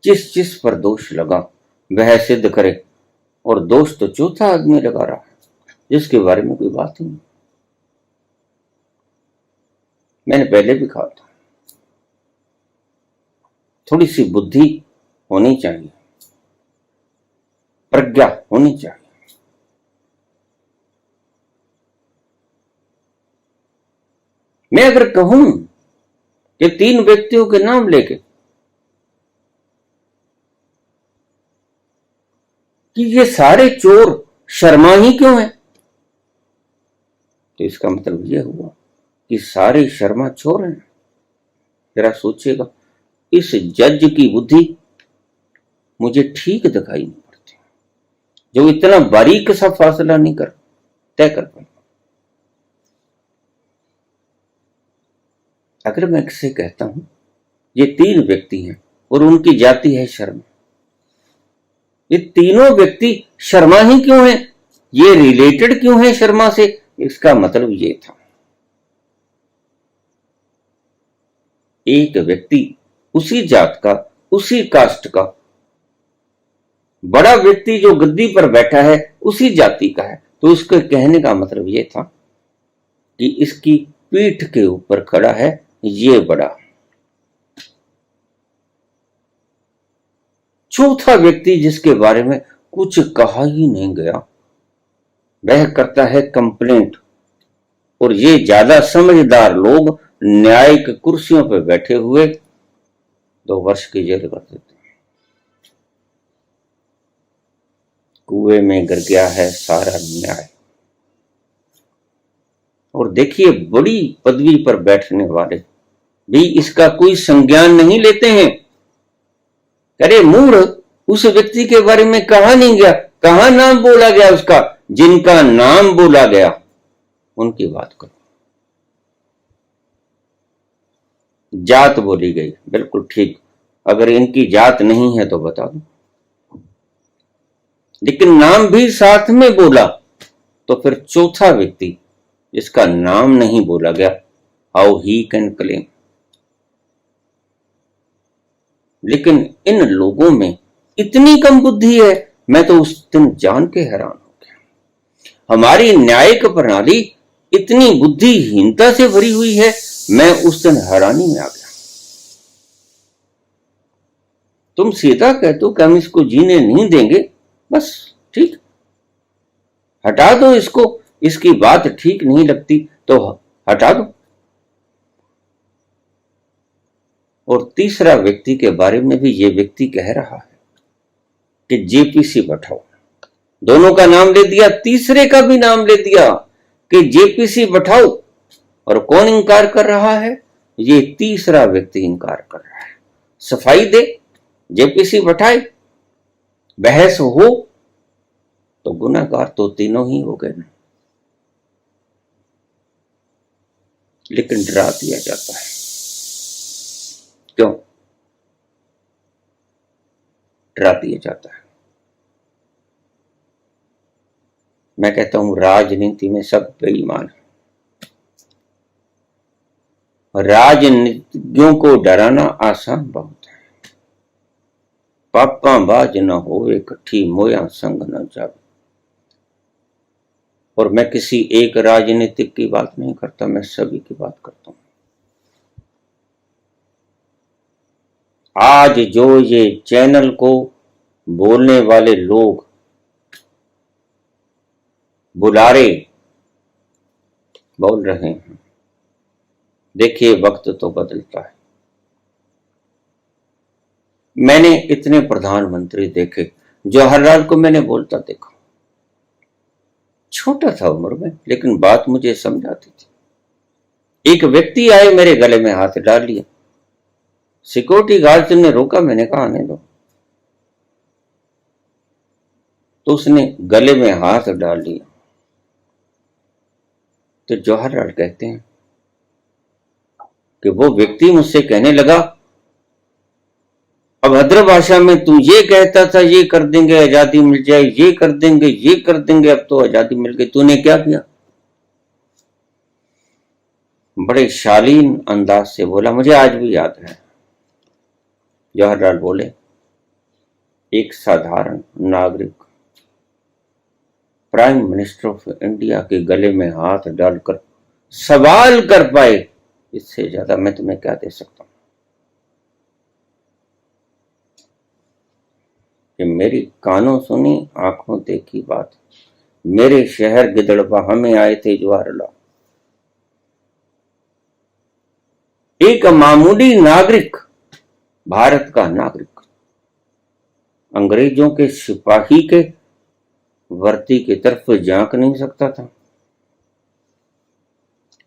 जिस जिस पर दोष लगा वह सिद्ध करे। और दोष तो चौथा आदमी लगा रहा है जिसके बारे में कोई बात ही नहीं। मैंने पहले भी कहा था, थोड़ी सी बुद्धि होनी चाहिए, प्रज्ञा होनी चाहिए। मैं अगर कहूं कि 3 व्यक्तियों के नाम लेके कि ये सारे चोर शर्मा ही क्यों हैं, तो इसका मतलब यह हुआ कि सारे शर्मा चोर हैं। जरा सोचिएगा, इस जज की बुद्धि मुझे ठीक दिखाई नहीं पड़ती, जो इतना बारीक सा फैसला नहीं कर तय कर पाए। अगर मैं किसे कहता हूं ये 3 व्यक्ति हैं और उनकी जाति है शर्मा, ये तीनों व्यक्ति शर्मा ही क्यों हैं, ये रिलेटेड क्यों है शर्मा से, इसका मतलब ये था एक व्यक्ति उसी जात का, उसी कास्ट का, बड़ा व्यक्ति जो गद्दी पर बैठा है उसी जाति का है, तो उसके कहने का मतलब ये था कि इसकी पीठ के ऊपर खड़ा है ये बड़ा। चौथा व्यक्ति जिसके बारे में कुछ कहा ही नहीं गया वह करता है कंप्लेंट, और ये ज्यादा समझदार लोग न्यायिक कुर्सियों पर बैठे हुए 2 वर्ष की जेल कर देते हैं। कुएं में गिर गया है सारा न्याय। और देखिए बड़ी पदवी पर बैठने वाले भी इसका कोई संज्ञान नहीं लेते हैं। अरे मूढ़, उस व्यक्ति के बारे में कहा नहीं गया, कहां नाम बोला गया उसका? जिनका नाम बोला गया उनकी बात करो। जात बोली गई, बिल्कुल ठीक, अगर इनकी जात नहीं है तो बता दो, लेकिन नाम भी साथ में बोला, तो फिर चौथा व्यक्ति जिसका नाम नहीं बोला गया, हाउ ही कैन क्लेम। लेकिन इन लोगों में इतनी कम बुद्धि है, मैं तो उस दिन जान के हैरान हो गया। हमारी न्यायिक प्रणाली इतनी बुद्धिहीनता से भरी हुई है, मैं उस दिन हैरानी में आ गया। तुम सीधा कहते हो कि हम इसको जीने नहीं देंगे, बस ठीक, हटा दो इसको, इसकी बात ठीक नहीं लगती तो हटा दो। और तीसरा व्यक्ति के बारे में भी ये व्यक्ति कह रहा है कि जेपीसी बैठाओ, दोनों का नाम ले दिया, तीसरे का भी नाम ले दिया कि जेपीसी बैठाओ, और कौन इंकार कर रहा है? ये तीसरा व्यक्ति इंकार कर रहा है। सफाई दे, जेपीसी बैठाए, बहस हो, तो गुनाहगार तो तीनों ही हो गए ना। लेकिन डरा दिया जाता है, क्यों डरा दिया जाता है? मैं कहता हूं राजनीति में सब बेईमान है। राजनीतिज्ञों को डराना आसान बहुत है। पापा बाज न हो इकट्ठी मोया संग न जावे। और मैं किसी एक राजनीतिक की बात नहीं करता, मैं सभी की बात करता हूं। आज जो ये चैनल को बोलने वाले लोग बुलारे बोल रहे हैं, देखिए वक्त तो बदलता है। मैंने इतने प्रधानमंत्री देखे, जवाहरलाल को मैंने बोलता देखा, छोटा था उम्र में, लेकिन बात मुझे समझ आती थी। एक व्यक्ति आए, मेरे गले में हाथ डाल लिया, सिक्योरिटी गार्ड ने रोका, मैंने कहा आने दो, तो उसने गले में हाथ डाल लिया। तो जवाहरलाल कहते हैं कि वो व्यक्ति मुझसे कहने लगा, अभद्र भाषा में, तू ये कहता था ये कर देंगे आजादी मिल जाए, ये कर देंगे, ये कर देंगे, अब तो आजादी मिल गई, तूने क्या किया? बड़े शालीन अंदाज से बोला, मुझे आज भी याद है। जवाहरलाल बोले, एक साधारण नागरिक प्राइम मिनिस्टर ऑफ इंडिया के गले में हाथ डालकर सवाल कर पाए, इससे ज्यादा मैं तुम्हें क्या दे सकता हूं? कि मेरी कानों सुनी आंखों देखी बात, मेरे शहर गिदड़बाहा में आए थे जवाहरलाल, एक मामूली नागरिक, भारत का नागरिक, अंग्रेजों के सिपाही के वर्दी की तरफ झांक नहीं सकता था,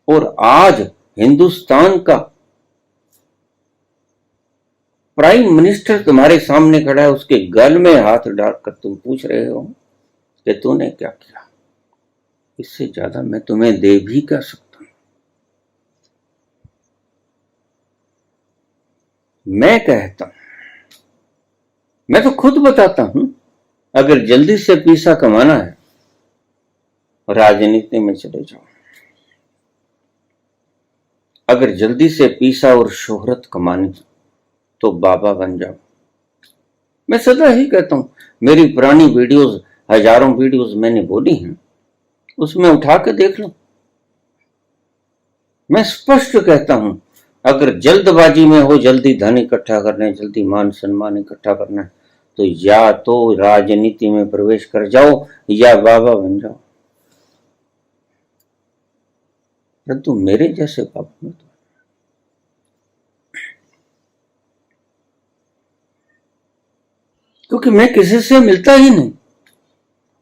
और आज हिंदुस्तान का प्राइम मिनिस्टर तुम्हारे सामने खड़ा है, उसके गल में हाथ डालकर तुम पूछ रहे हो कि तूने क्या किया? इससे ज्यादा मैं तुम्हें दे भी क्या सकता हूं? मैं कहता हूं, मैं तो खुद बताता हूं, अगर जल्दी से पैसा कमाना है, राजनीति में चले जाओ। अगर जल्दी से पैसा और शोहरत कमानी तो बाबा बन जाओ। मैं सदा ही कहता हूं, मेरी पुरानी वीडियोस, हजारों वीडियोस मैंने बोली हैं, उसमें उठा के देख लो। मैं स्पष्ट कहता हूं, अगर जल्दबाजी में हो, जल्दी धन इकट्ठा करना है, जल्दी मान सम्मान इकट्ठा करना है, तो या तो राजनीति में प्रवेश कर जाओ या बाबा बन जाओ, परंतु मेरे जैसे बाबा मत बनो। क्योंकि मैं किसी से मिलता ही नहीं।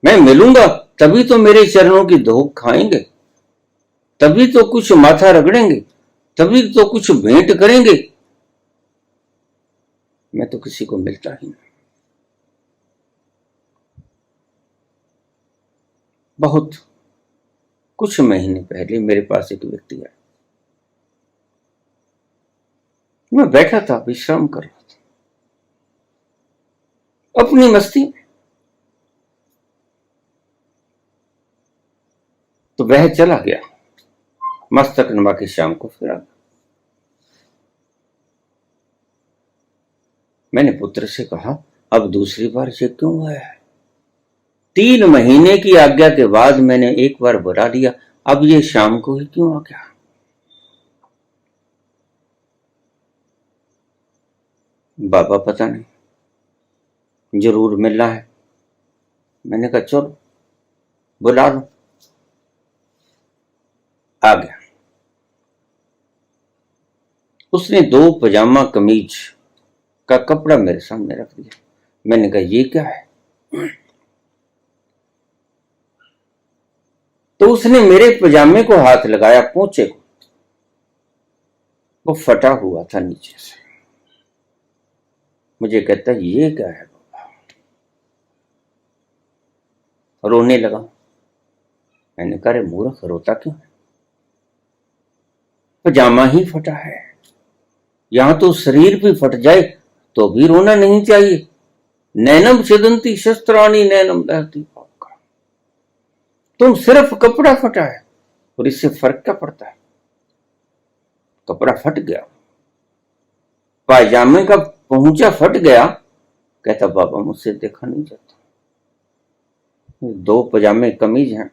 मैं मिलूंगा तभी तो मेरे चरणों की धोख खाएंगे, तभी तो कुछ माथा रगड़ेंगे, तभी तो कुछ भेंट करेंगे। मैं तो किसी को मिलता ही नहीं। बहुत कुछ महीने पहले मेरे पास एक व्यक्ति आया, मैं बैठा था, विश्राम कर रहा था अपनी मस्ती में, तो वह चला गया, मस्तक नमा की शाम को फिर आ गया। मैंने पुत्र से कहा, अब दूसरी बार ये क्यों आया है? 3 महीने की आज्ञा के बाद मैंने एक बार बुला लिया, अब ये शाम को ही क्यों आ गया? बाबा पता नहीं, जरूर मिलना है। मैंने कहा चलो बुला लो। आ गया। उसने 2 पजामा कमीज का कपड़ा मेरे सामने रख दिया। मैंने कहा ये क्या है? तो उसने मेरे पजामे को हाथ लगाया, पोंचे को, वो फटा हुआ था नीचे से। मुझे कहता ये क्या है बाबा, रोने लगा। मैंने कहा मूर्ख, रोता क्यों है, पजामा ही फटा है, यहां तो शरीर भी फट जाए तो भी रोना नहीं चाहिए। नैनम छिदंती शस्त्राणी नैनम दहती। तुम सिर्फ कपड़ा फटा है और इससे फर्क क्या पड़ता है। कपड़ा फट गया, पायजामे का पहुंचा फट गया। कहता बाबा मुझसे देखा नहीं जाता, 2 पजामे कमीज हैं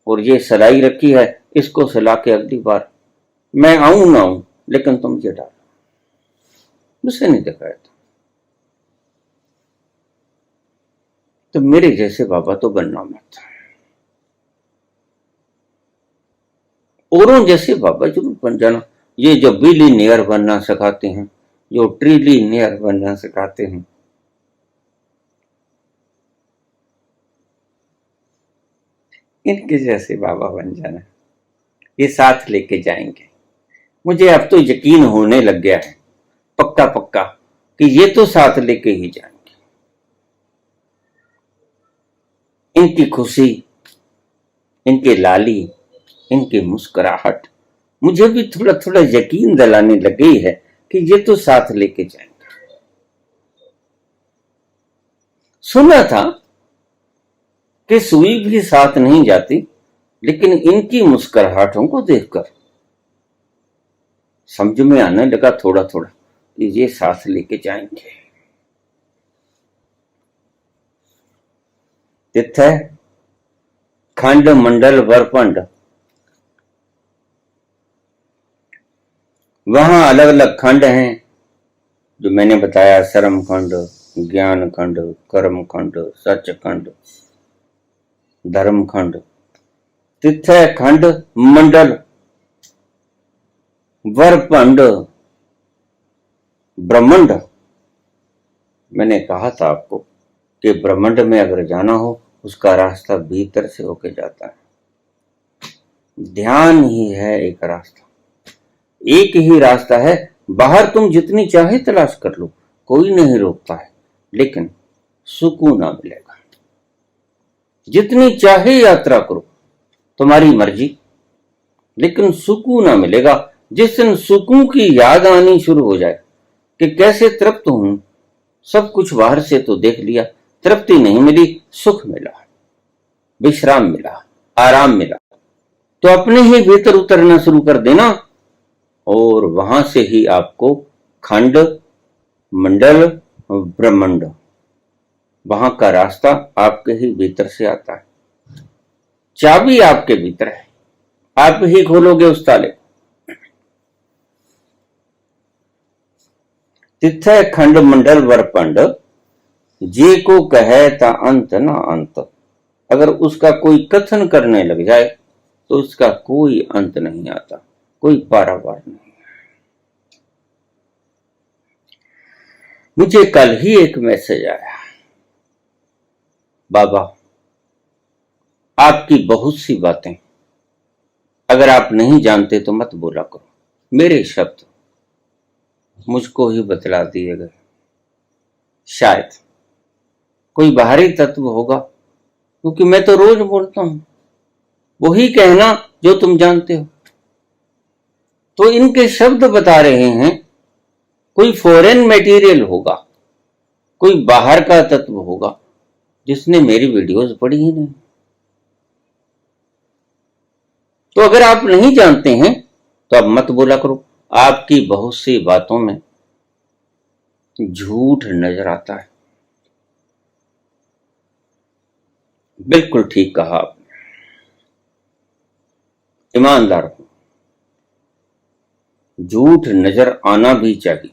और ये सिलाई रखी है, इसको सिला के अगली बार मैं आऊं ना आऊं, लेकिन तुम ये डालो, मुझसे नहीं देखा था। तो मेरे जैसे बाबा तो बनना मत, औरों जैसे बाबा जरूर बन जाना। ये जो बिलियनियर बनना सिखाते हैं, जो ट्रिलियनियर बनना सिखाते हैं, इनके जैसे बाबा बन जाना, ये साथ लेके जाएंगे। मुझे अब तो यकीन होने लग गया है पक्का पक्का कि ये तो साथ लेके ही जाएंगे। इनकी खुशी, इनके लाली, इनकी मुस्कुराहट मुझे भी थोड़ा थोड़ा यकीन दिलाने लगी है कि ये तो साथ लेके जाएंगे। सुना था कि सुई भी साथ नहीं जाती, लेकिन इनकी मुस्कुराहटों को देखकर समझ में आने लगा थोड़ा थोड़ा कि ये साथ लेके जाएंगे। तिथि खंड मंडल वरपंड, वहां अलग अलग खंड हैं जो मैंने बताया, श्रम खंड, ज्ञान खंड, कर्म खंड, सच खंड, धर्म खंड, तिथि खंड, मंडल, वरपंड, ब्रह्मांड। मैंने कहा था आपको कि ब्रह्मांड में अगर जाना हो उसका रास्ता भीतर से होके जाता है। ध्यान ही है एक रास्ता, एक ही रास्ता है। बाहर तुम जितनी चाहे तलाश कर लो, कोई नहीं रोकता है, लेकिन सुकून ना मिलेगा। जितनी चाहे यात्रा करो, तुम्हारी मर्जी, लेकिन सुकून ना मिलेगा। जिस दिन सुकून की याद आनी शुरू हो जाए कि कैसे तृप्त हूं, सब कुछ बाहर से तो देख लिया, तृप्ति नहीं मिली, सुख मिला, विश्राम मिला, आराम मिला, तो अपने ही भीतर उतरना शुरू कर देना और वहां से ही आपको खंड, मंडल, ब्रह्मांड, वहां का रास्ता आपके ही भीतर से आता है। चाबी आपके भीतर है, आप ही खोलोगे उस ताले। तिथि खंड मंडल वरपंड, जे को कहे ता अंत ना अंत। अगर उसका कोई कथन करने लग जाए तो उसका कोई अंत नहीं आता, कोई पारावार नहीं। मुझे कल ही एक मैसेज आया, बाबा आपकी बहुत सी बातें अगर आप नहीं जानते तो मत बोला करो। मेरे शब्द मुझको ही बतला दिए गए। शायद कोई बाहरी तत्व होगा, क्योंकि मैं तो रोज बोलता हूं, वही कहना जो तुम जानते हो। तो इनके शब्द बता रहे हैं, कोई फॉरेन मटेरियल होगा, कोई बाहर का तत्व होगा जिसने मेरी वीडियोस पढ़ी ही नहीं। तो अगर आप नहीं जानते हैं तो आप मत बोला करो। आपकी बहुत सी बातों में झूठ नजर आता है। बिल्कुल ठीक कहा आपने, ईमानदार हो, झूठ नजर आना भी चाहिए।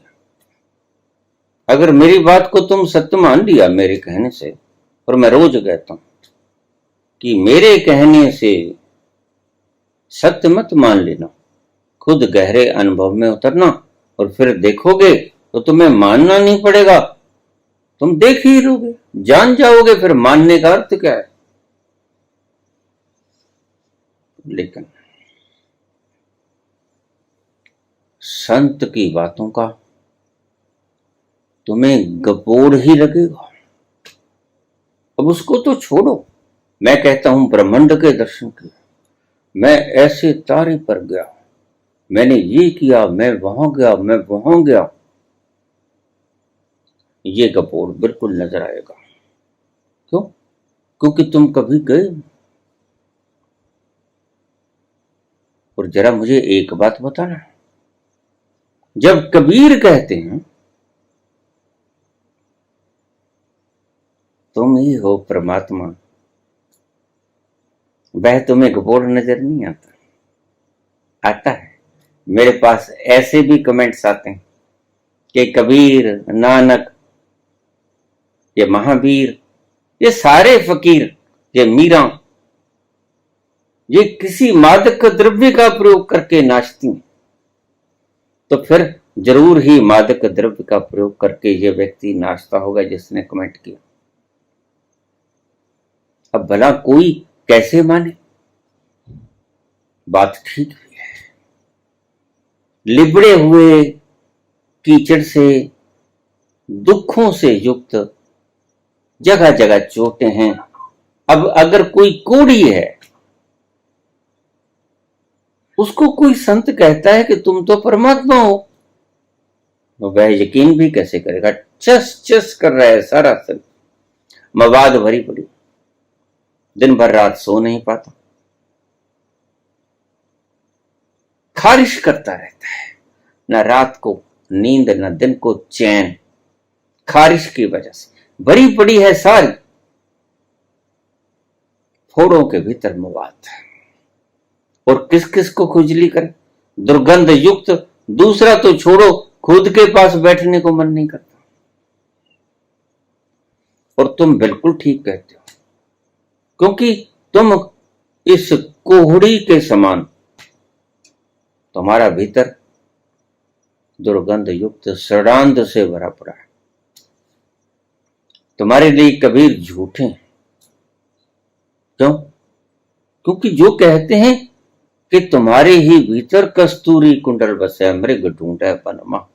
अगर मेरी बात को तुम सत्य मान लिया मेरे कहने से, और मैं रोज कहता हूं कि मेरे कहने से सत्य मत मान लेना, खुद गहरे अनुभव में उतरना और फिर देखोगे तो तुम्हें मानना नहीं पड़ेगा, तुम देख ही लोगे, जान जाओगे। फिर मानने का अर्थ क्या है? लेकिन संत की बातों का तुम्हें गपोड़ ही लगेगा। अब उसको तो छोड़ो, मैं कहता हूं ब्रह्मांड के दर्शन किए, मैं ऐसे तारे पर गया, मैंने ये किया, मैं वहां गया, मैं वहां गया, ये गपोड़ बिल्कुल नजर आएगा। क्यों? क्योंकि तुम कभी गए। और जरा मुझे एक बात बताना, जब कबीर कहते हैं तुम ही हो परमात्मा, वह तुम्हें गपोड़ नजर नहीं आता? आता है। मेरे पास ऐसे भी कमेंट्स आते हैं कि कबीर, नानक, ये महावीर, ये सारे फकीर, ये मीरा, ये किसी मादक द्रव्य का प्रयोग करके नाचती हैं। तो फिर जरूर ही मादक द्रव्य का प्रयोग करके ये व्यक्ति नाचता होगा जिसने कमेंट किया। अब भला कोई कैसे माने? बात ठीक भी है। लिबड़े हुए कीचड़ से, दुखों से युक्त, जगह जगह चोटें हैं। अब अगर कोई कोढ़ी है, उसको कोई संत कहता है कि तुम तो परमात्मा हो, तो वह यकीन भी कैसे करेगा? चस चस कर रहा है सारा शरीर, मवाद भरी पड़ी, दिन भर रात सो नहीं पाता, खारिश करता रहता है, न रात को नींद न दिन को चैन, खारिश की वजह से भरी पड़ी है सारी, फोड़ों के भीतर मवाद। और किस किस को खुजली करे? दुर्गंध युक्त, दूसरा तो छोड़ो, खुद के पास बैठने को मन नहीं करता। और तुम बिल्कुल ठीक कहते हो, क्योंकि तुम इस कोहड़ी के समान, तुम्हारा भीतर दुर्गंध युक्त षडांध से भरा पड़ा है। तुम्हारे लिए कबीर झूठे हैं। क्यों? क्योंकि जो कहते हैं कि तुम्हारे ही भीतर कस्तूरी कुंडल बसे, मृग ढूंढे पनमा,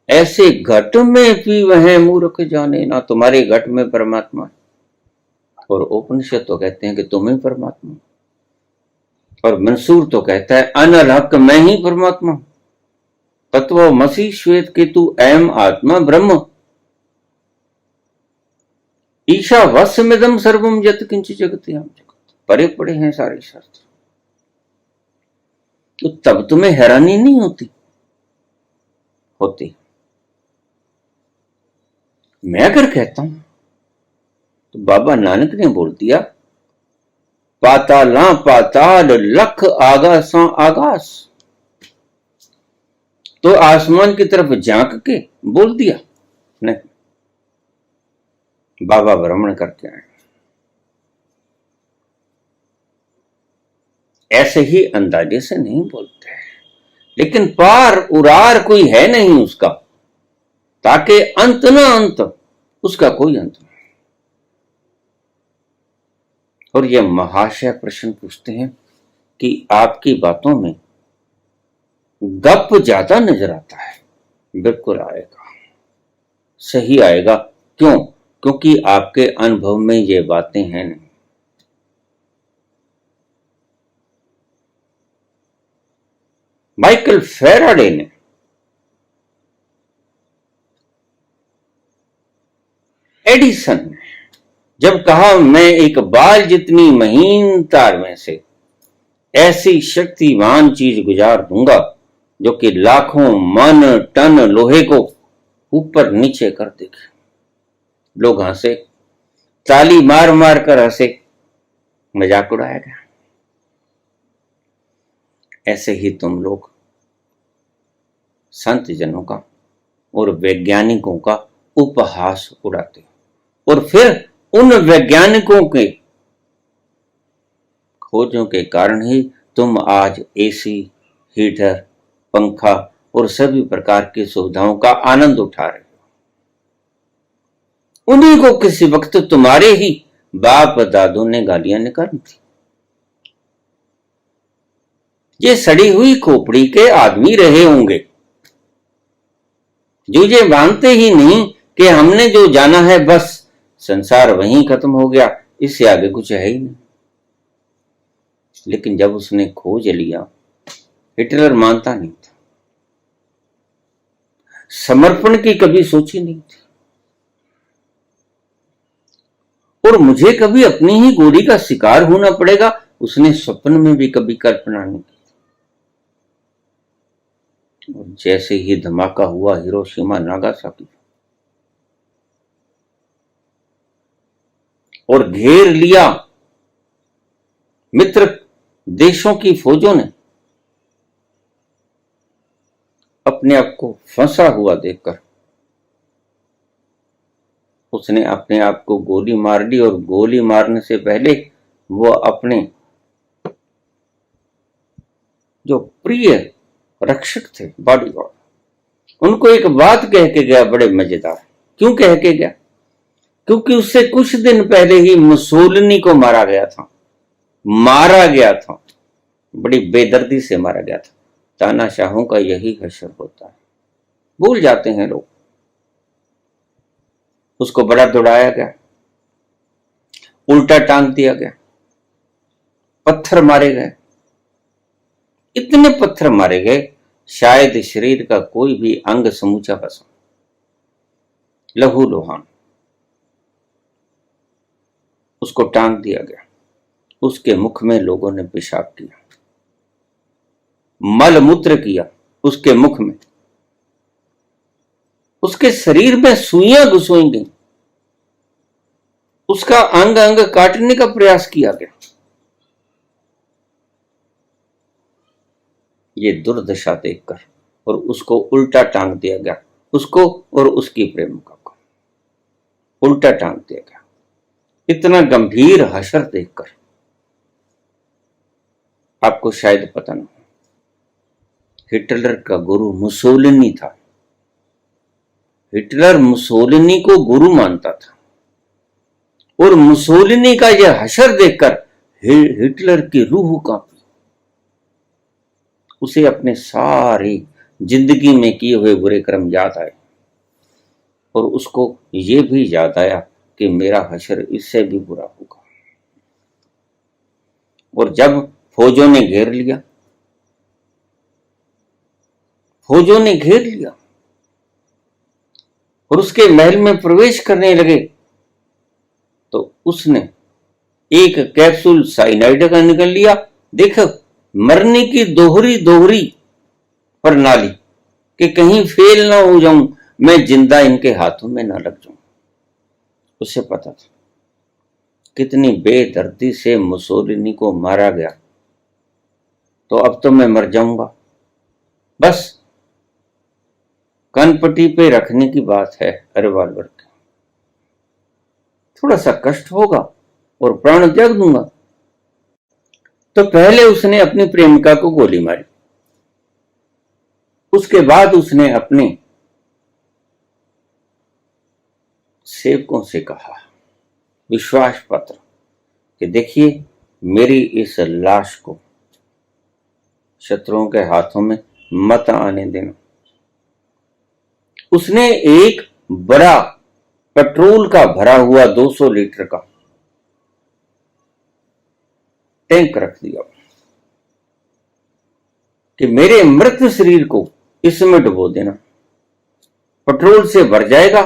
ऐसे घट में भी वह मूर्ख जाने ना, तुम्हारे घट में परमात्मा। और उपनिषद तो कहते हैं कि तुम ही परमात्मा, और मंसूर तो कहता है अनल हक मैं ही परमात्मा, तत्व मसी श्वेत केतु एम आत्मा ब्रह्म, ईशा वस्मिदम सर्वम यत किंच जगत हम जगत। परे पड़े हैं सारे शास्त्र। तो तब तुम्हें हैरानी नहीं होती? होती। मैं अगर कहता हूं तो बाबा नानक ने बोल दिया, पाताला पाताल लख आगासा आगास, तो आसमान की तरफ झांक के बोल दिया? नहीं, बाबा भ्रमण करके आए, ऐसे ही अंदाजे से नहीं बोलते हैं। लेकिन पार उरार कोई है नहीं उसका, ताकि अंत ना अंत, उसका कोई अंत नहीं। और यह महाशय प्रश्न पूछते हैं कि आपकी बातों में गप ज्यादा नजर आता है। बिल्कुल आएगा, सही आएगा। क्यों? क्योंकि आपके अनुभव में ये बातें हैं नहीं। माइकल फेराडे ने एडिसन ने जब कहा मैं एक बाल जितनी महीन तार में से ऐसी शक्तिमान चीज गुजार दूंगा जो कि लाखों मन टन लोहे को ऊपर नीचे कर देगी, लोग हंसे, ताली मार मार कर हंसे, मजाक उड़ाया गया। ऐसे ही तुम लोग संत जनों का और वैज्ञानिकों का उपहास उड़ाते हो, और फिर उन वैज्ञानिकों के खोजों के कारण ही तुम आज एसी, हीटर, पंखा और सभी प्रकार की सुविधाओं का आनंद उठा रहे हो। उन्हीं को किसी वक्त तुम्हारे ही बाप दादों ने गालियां निकाली थी। ये सड़ी हुई खोपड़ी के आदमी रहे होंगे जो ये मानते ही नहीं कि हमने जो जाना है बस संसार वहीं खत्म हो गया, इससे आगे कुछ है ही नहीं। लेकिन जब उसने खोज लिया, हिटलर मानता नहीं था, समर्पण की कभी सोची नहीं थी, और मुझे कभी अपनी ही गोली का शिकार होना पड़ेगा उसने स्वप्न में भी कभी कल्पना नहीं की। और जैसे ही धमाका हुआ हिरोशिमा नागासाकी और घेर लिया मित्र देशों की फौजों ने, अपने आप को फंसा हुआ देखकर उसने अपने आप को गोली मार ली, और गोली मारने से पहले वो अपने जो प्रिय रक्षक थे बॉडीगार्ड, उनको एक बात कह के गया बड़े मजेदार। क्यों कह के गया? क्योंकि उससे कुछ दिन पहले ही मुसोलिनी को मारा गया था, बड़ी बेदर्दी से मारा गया था। तानाशाहों का यही हशर होता है, भूल जाते हैं लोग। उसको बड़ा दौड़ाया गया, उल्टा टांग दिया गया, पत्थर मारे गए, इतने पत्थर मारे गए शायद शरीर का कोई भी अंग समूचा बसा, लहू लोहान। उसको टांग दिया गया, उसके मुख में लोगों ने पेशाब किया, मल मूत्र किया उसके मुख में, उसके शरीर में सुइयां घुसोई गई, उसका अंग अंग काटने का प्रयास किया गया। ये दुर्दशा देखकर और उसको उल्टा टांग दिया गया, उसको और उसकी प्रेमिका को उल्टा टांग दिया गया। इतना गंभीर हशर देखकर आपको शायद पता ना, हिटलर का गुरु मुसोलिनी था। हिटलर मुसोलिनी को गुरु मानता था, और मुसोलिनी का यह हशर देखकर हिटलर की रूह कांपी। उसे अपने सारी जिंदगी में किए हुए बुरे कर्म याद आए, और उसको ये भी याद आया कि मेरा हशर इससे भी बुरा होगा। और जब फौजों ने घेर लिया और उसके महल में प्रवेश करने लगे, तो उसने एक कैप्सूल साइनाइड का निकल लिया। देख, मरने की दोहरी प्रणाली कि कहीं फेल ना हो जाऊं, मैं जिंदा इनके हाथों में ना लग जाऊं। उसे पता था कितनी बेदर्दी से मुसोलिनी को मारा गया, तो अब तो मैं मर जाऊंगा, बस कनपट्टी पे रखने की बात है रिवॉल्वर की, थोड़ा सा कष्ट होगा और प्राण त्याग दूंगा। तो पहले उसने अपनी प्रेमिका को गोली मारी, उसके बाद उसने अपने सेवकों से कहा विश्वास पत्र कि देखिए मेरी इस लाश को शत्रुओं के हाथों में मत आने देना। उसने एक बड़ा पेट्रोल का भरा हुआ 200 लीटर का टैंक रख दिया कि मेरे मृत शरीर को इसमें डुबो देना, पेट्रोल से भर जाएगा,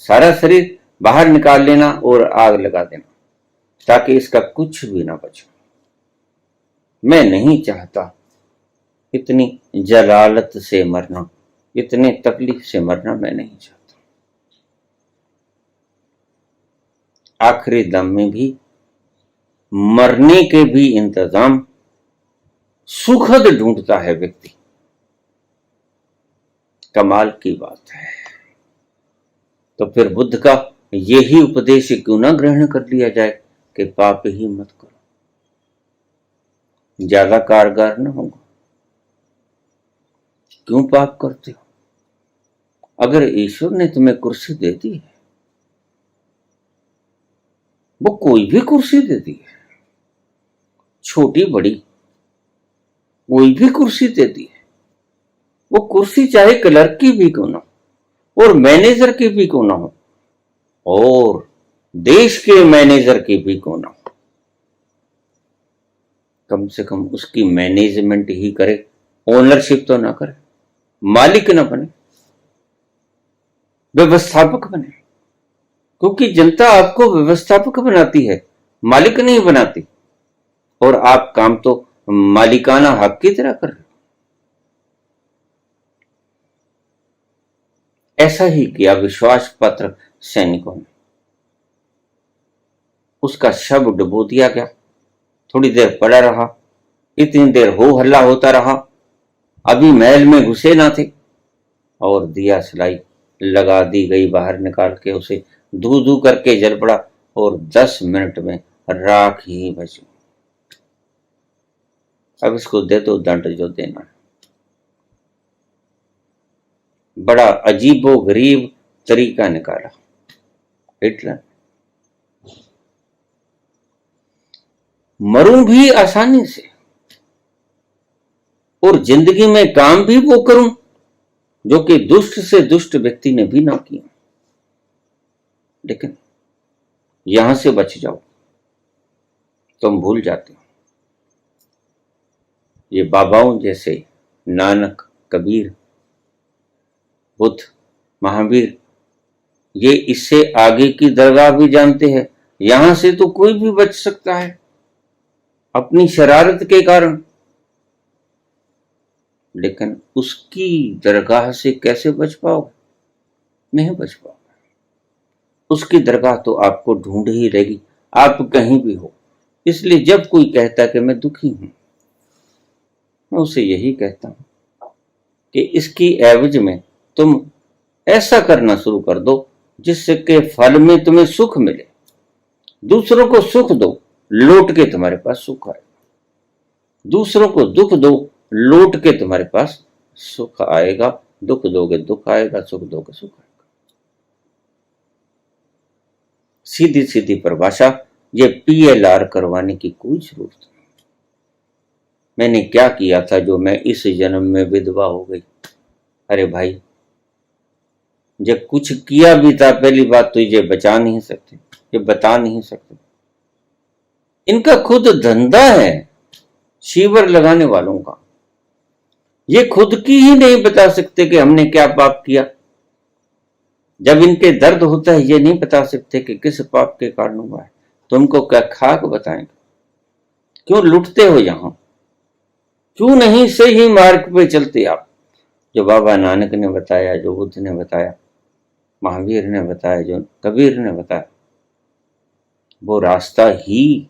सारा शरीर बाहर निकाल लेना और आग लगा देना, ताकि इसका कुछ भी ना बचे। मैं नहीं चाहता इतनी जलालत से मरना, इतने तकलीफ से मरना मैं नहीं चाहता। आखिरी दम में भी मरने के भी इंतजाम सुखद ढूंढता है व्यक्ति। कमाल की बात है। तो फिर बुद्ध का यही उपदेश क्यों ना ग्रहण कर लिया जाए कि पाप ही मत करो, ज्यादा कारगर ना होगा। क्यों पाप करते हो? अगर ईश्वर ने तुम्हें कुर्सी दे दी है, वो कोई भी कुर्सी दे दी है, छोटी बड़ी, कोई भी कुर्सी देती है, वो कुर्सी चाहे क्लर्क की भी क्यों ना हो और मैनेजर की भी क्यों ना हो और देश के मैनेजर की भी क्यों ना हो, कम से कम उसकी मैनेजमेंट ही करे, ओनरशिप तो ना करे, मालिक ना बने, व्यवस्थापक बने। क्योंकि जनता आपको व्यवस्थापक बनाती है, मालिक नहीं बनाती। और आप काम तो मालिकाना हक की तरह कर रहे हो। ऐसा ही किया विश्वास पात्र सैनिकों ने। उसका शव डुबो दिया गया, थोड़ी देर पड़ा रहा, इतनी देर हो हल्ला होता रहा, अभी महल में घुसे ना थे और दिया सलाई लगा दी गई, बाहर निकाल के उसे धू धू करके जल पड़ा और 10 मिनट में राख ही बची। अब इसको दे दो दंड जो देना। बड़ा अजीबो गरीब तरीका निकाला हिटलर। मरूं भी आसानी से और जिंदगी में काम भी वो करूं जो कि दुष्ट से दुष्ट व्यक्ति ने भी ना किया। लेकिन यहां से बच जाओ, तुम भूल जाते हो ये बाबाओं जैसे नानक, कबीर, बुद्ध, महावीर, ये इससे आगे की दरगाह भी जानते हैं। यहां से तो कोई भी बच सकता है अपनी शरारत के कारण, लेकिन उसकी दरगाह से कैसे बच पाओगे? नहीं बच पाओगे। उसकी दरगाह तो आपको ढूंढ ही रहेगी, आप कहीं भी हो। इसलिए जब कोई कहता है कि मैं दुखी हूं, मैं उसे यही कहता हूं कि इसकी एवज में तुम ऐसा करना शुरू कर दो जिससे के फल में तुम्हें सुख मिले। दूसरों को सुख दो, लौट के तुम्हारे पास सुख आएगा। दूसरों को दुख दो, लौट के तुम्हारे पास सुख आएगा। दुख दोगे दुख आएगा, सुख दोगे सुख आएगा। सीधी सीधी परिभाषा, ये PLR करवाने की कोई जरूरत नहीं। मैंने क्या किया था जो मैं इस जन्म में विधवा हो गई? अरे भाई, जब कुछ किया भी था, पहली बात तो ये बचा नहीं सकते, ये बता नहीं सकते। इनका खुद धंधा है शिविर लगाने वालों का। ये खुद की ही नहीं बता सकते कि हमने क्या पाप किया। जब इनके दर्द होता है, ये नहीं बता सकते कि किस पाप के कारण हुआ है। तुमको क्या खाक बताएंगे? क्यों लुटते हो यहां? क्यों नहीं सही मार्ग पे चलते आप? जो बाबा नानक ने बताया, जो बुद्ध ने बताया, महावीर ने बताया, जो कबीर ने बताया, वो रास्ता ही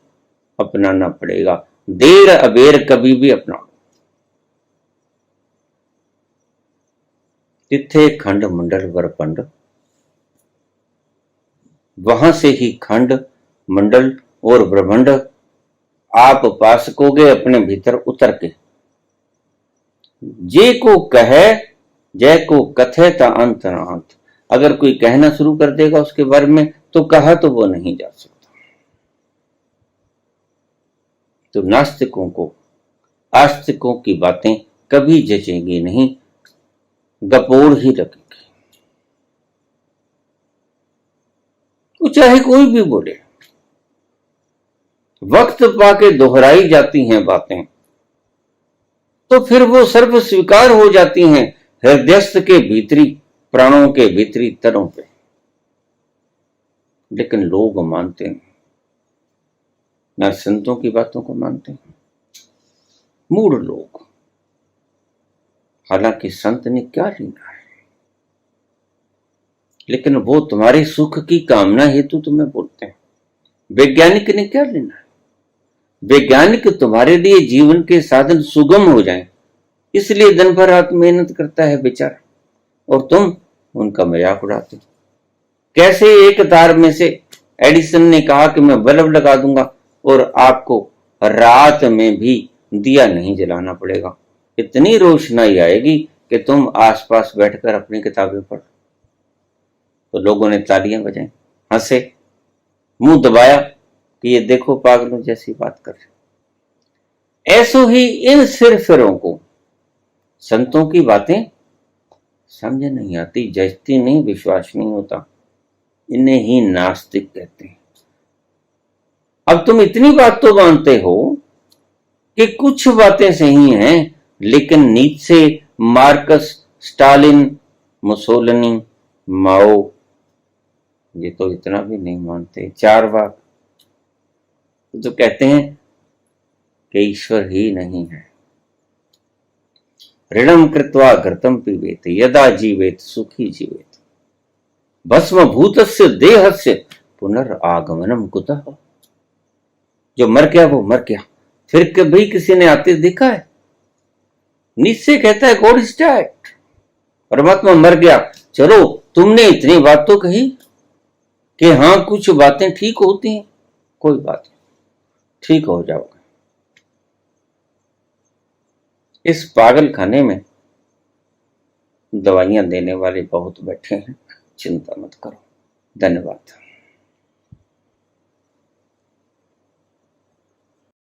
अपनाना पड़ेगा। देर अबेर कभी भी अपनाओ। तिथे खंड मंडल वरपंड, वहां से ही खंड मंडल और ब्रह्मांड आप पा सकोगे अपने भीतर उतर के। जे को कहे जय को कथे ता अंत न अंत। अगर कोई कहना शुरू कर देगा उसके बारे में तो कहा तो वो नहीं जा सकता। तो नास्तिकों को आस्तिकों की बातें कभी जचेंगी नहीं, गपोड़ ही लगेगी। वो चाहे कोई भी बोले, वक्त पाके दोहराई जाती हैं बातें तो फिर वो सर्व स्वीकार हो जाती हैं हृदयस्थ के भीतरी, प्राणों के भीतरी तरों पे। लेकिन लोग मानते हैं ना, संतों की बातों को मानते हैं मूढ़ लोग। हालांकि संत ने क्या लेना है, लेकिन वो तुम्हारे सुख की कामना हेतु तुम्हें बोलते हैं। वैज्ञानिक ने क्या लेना है? वैज्ञानिक तुम्हारे लिए जीवन के साधन सुगम हो जाएं, इसलिए दिन भर रात मेहनत करता है बेचारा, और तुम उनका मजाक उड़ाते हो। कैसे एक तार में से एडिसन ने कहा कि मैं बल्ब लगा दूंगा और आपको रात में भी दिया नहीं जलाना पड़ेगा, इतनी रोशनाई आएगी कि तुम आसपास बैठकर अपनी किताबें पढ़ो। तो लोगों ने तालियां बजाई, हंसे, मुंह दबाया कि ये देखो पागलों जैसी बात कर रहे। ऐसो ही इन सिरफिरों को संतों की बातें समझ नहीं आती, जचती नहीं, विश्वास नहीं होता, इन्हें ही नास्तिक कहते हैं। अब तुम इतनी बात तो मानते हो कि कुछ बातें सही हैं, लेकिन नीत्शे, मार्कस, स्टालिन, मुसोलिनी, माओ, ये तो इतना भी नहीं मानते। चारवाक तो कहते हैं कि ईश्वर ही नहीं है। ऋणम कृत्वा घृतम पीबेत यदा जीवेत सुखी जीवेत भस्म भूतस्य देहस्य पुनर्आगमनम कुतः। जो मर गया वो मर गया, फिर कभी किसी ने आते देखा है? नीचे कहता है गॉड इज डेड, परमात्मा मर गया। चलो तुमने इतनी बात तो कही कि हाँ कुछ बातें ठीक होती हैं, कोई बात नहीं, ठीक हो जाओगे। इस पागल खाने में दवाइयां देने वाले बहुत बैठे हैं, चिंता मत करो। धन्यवाद।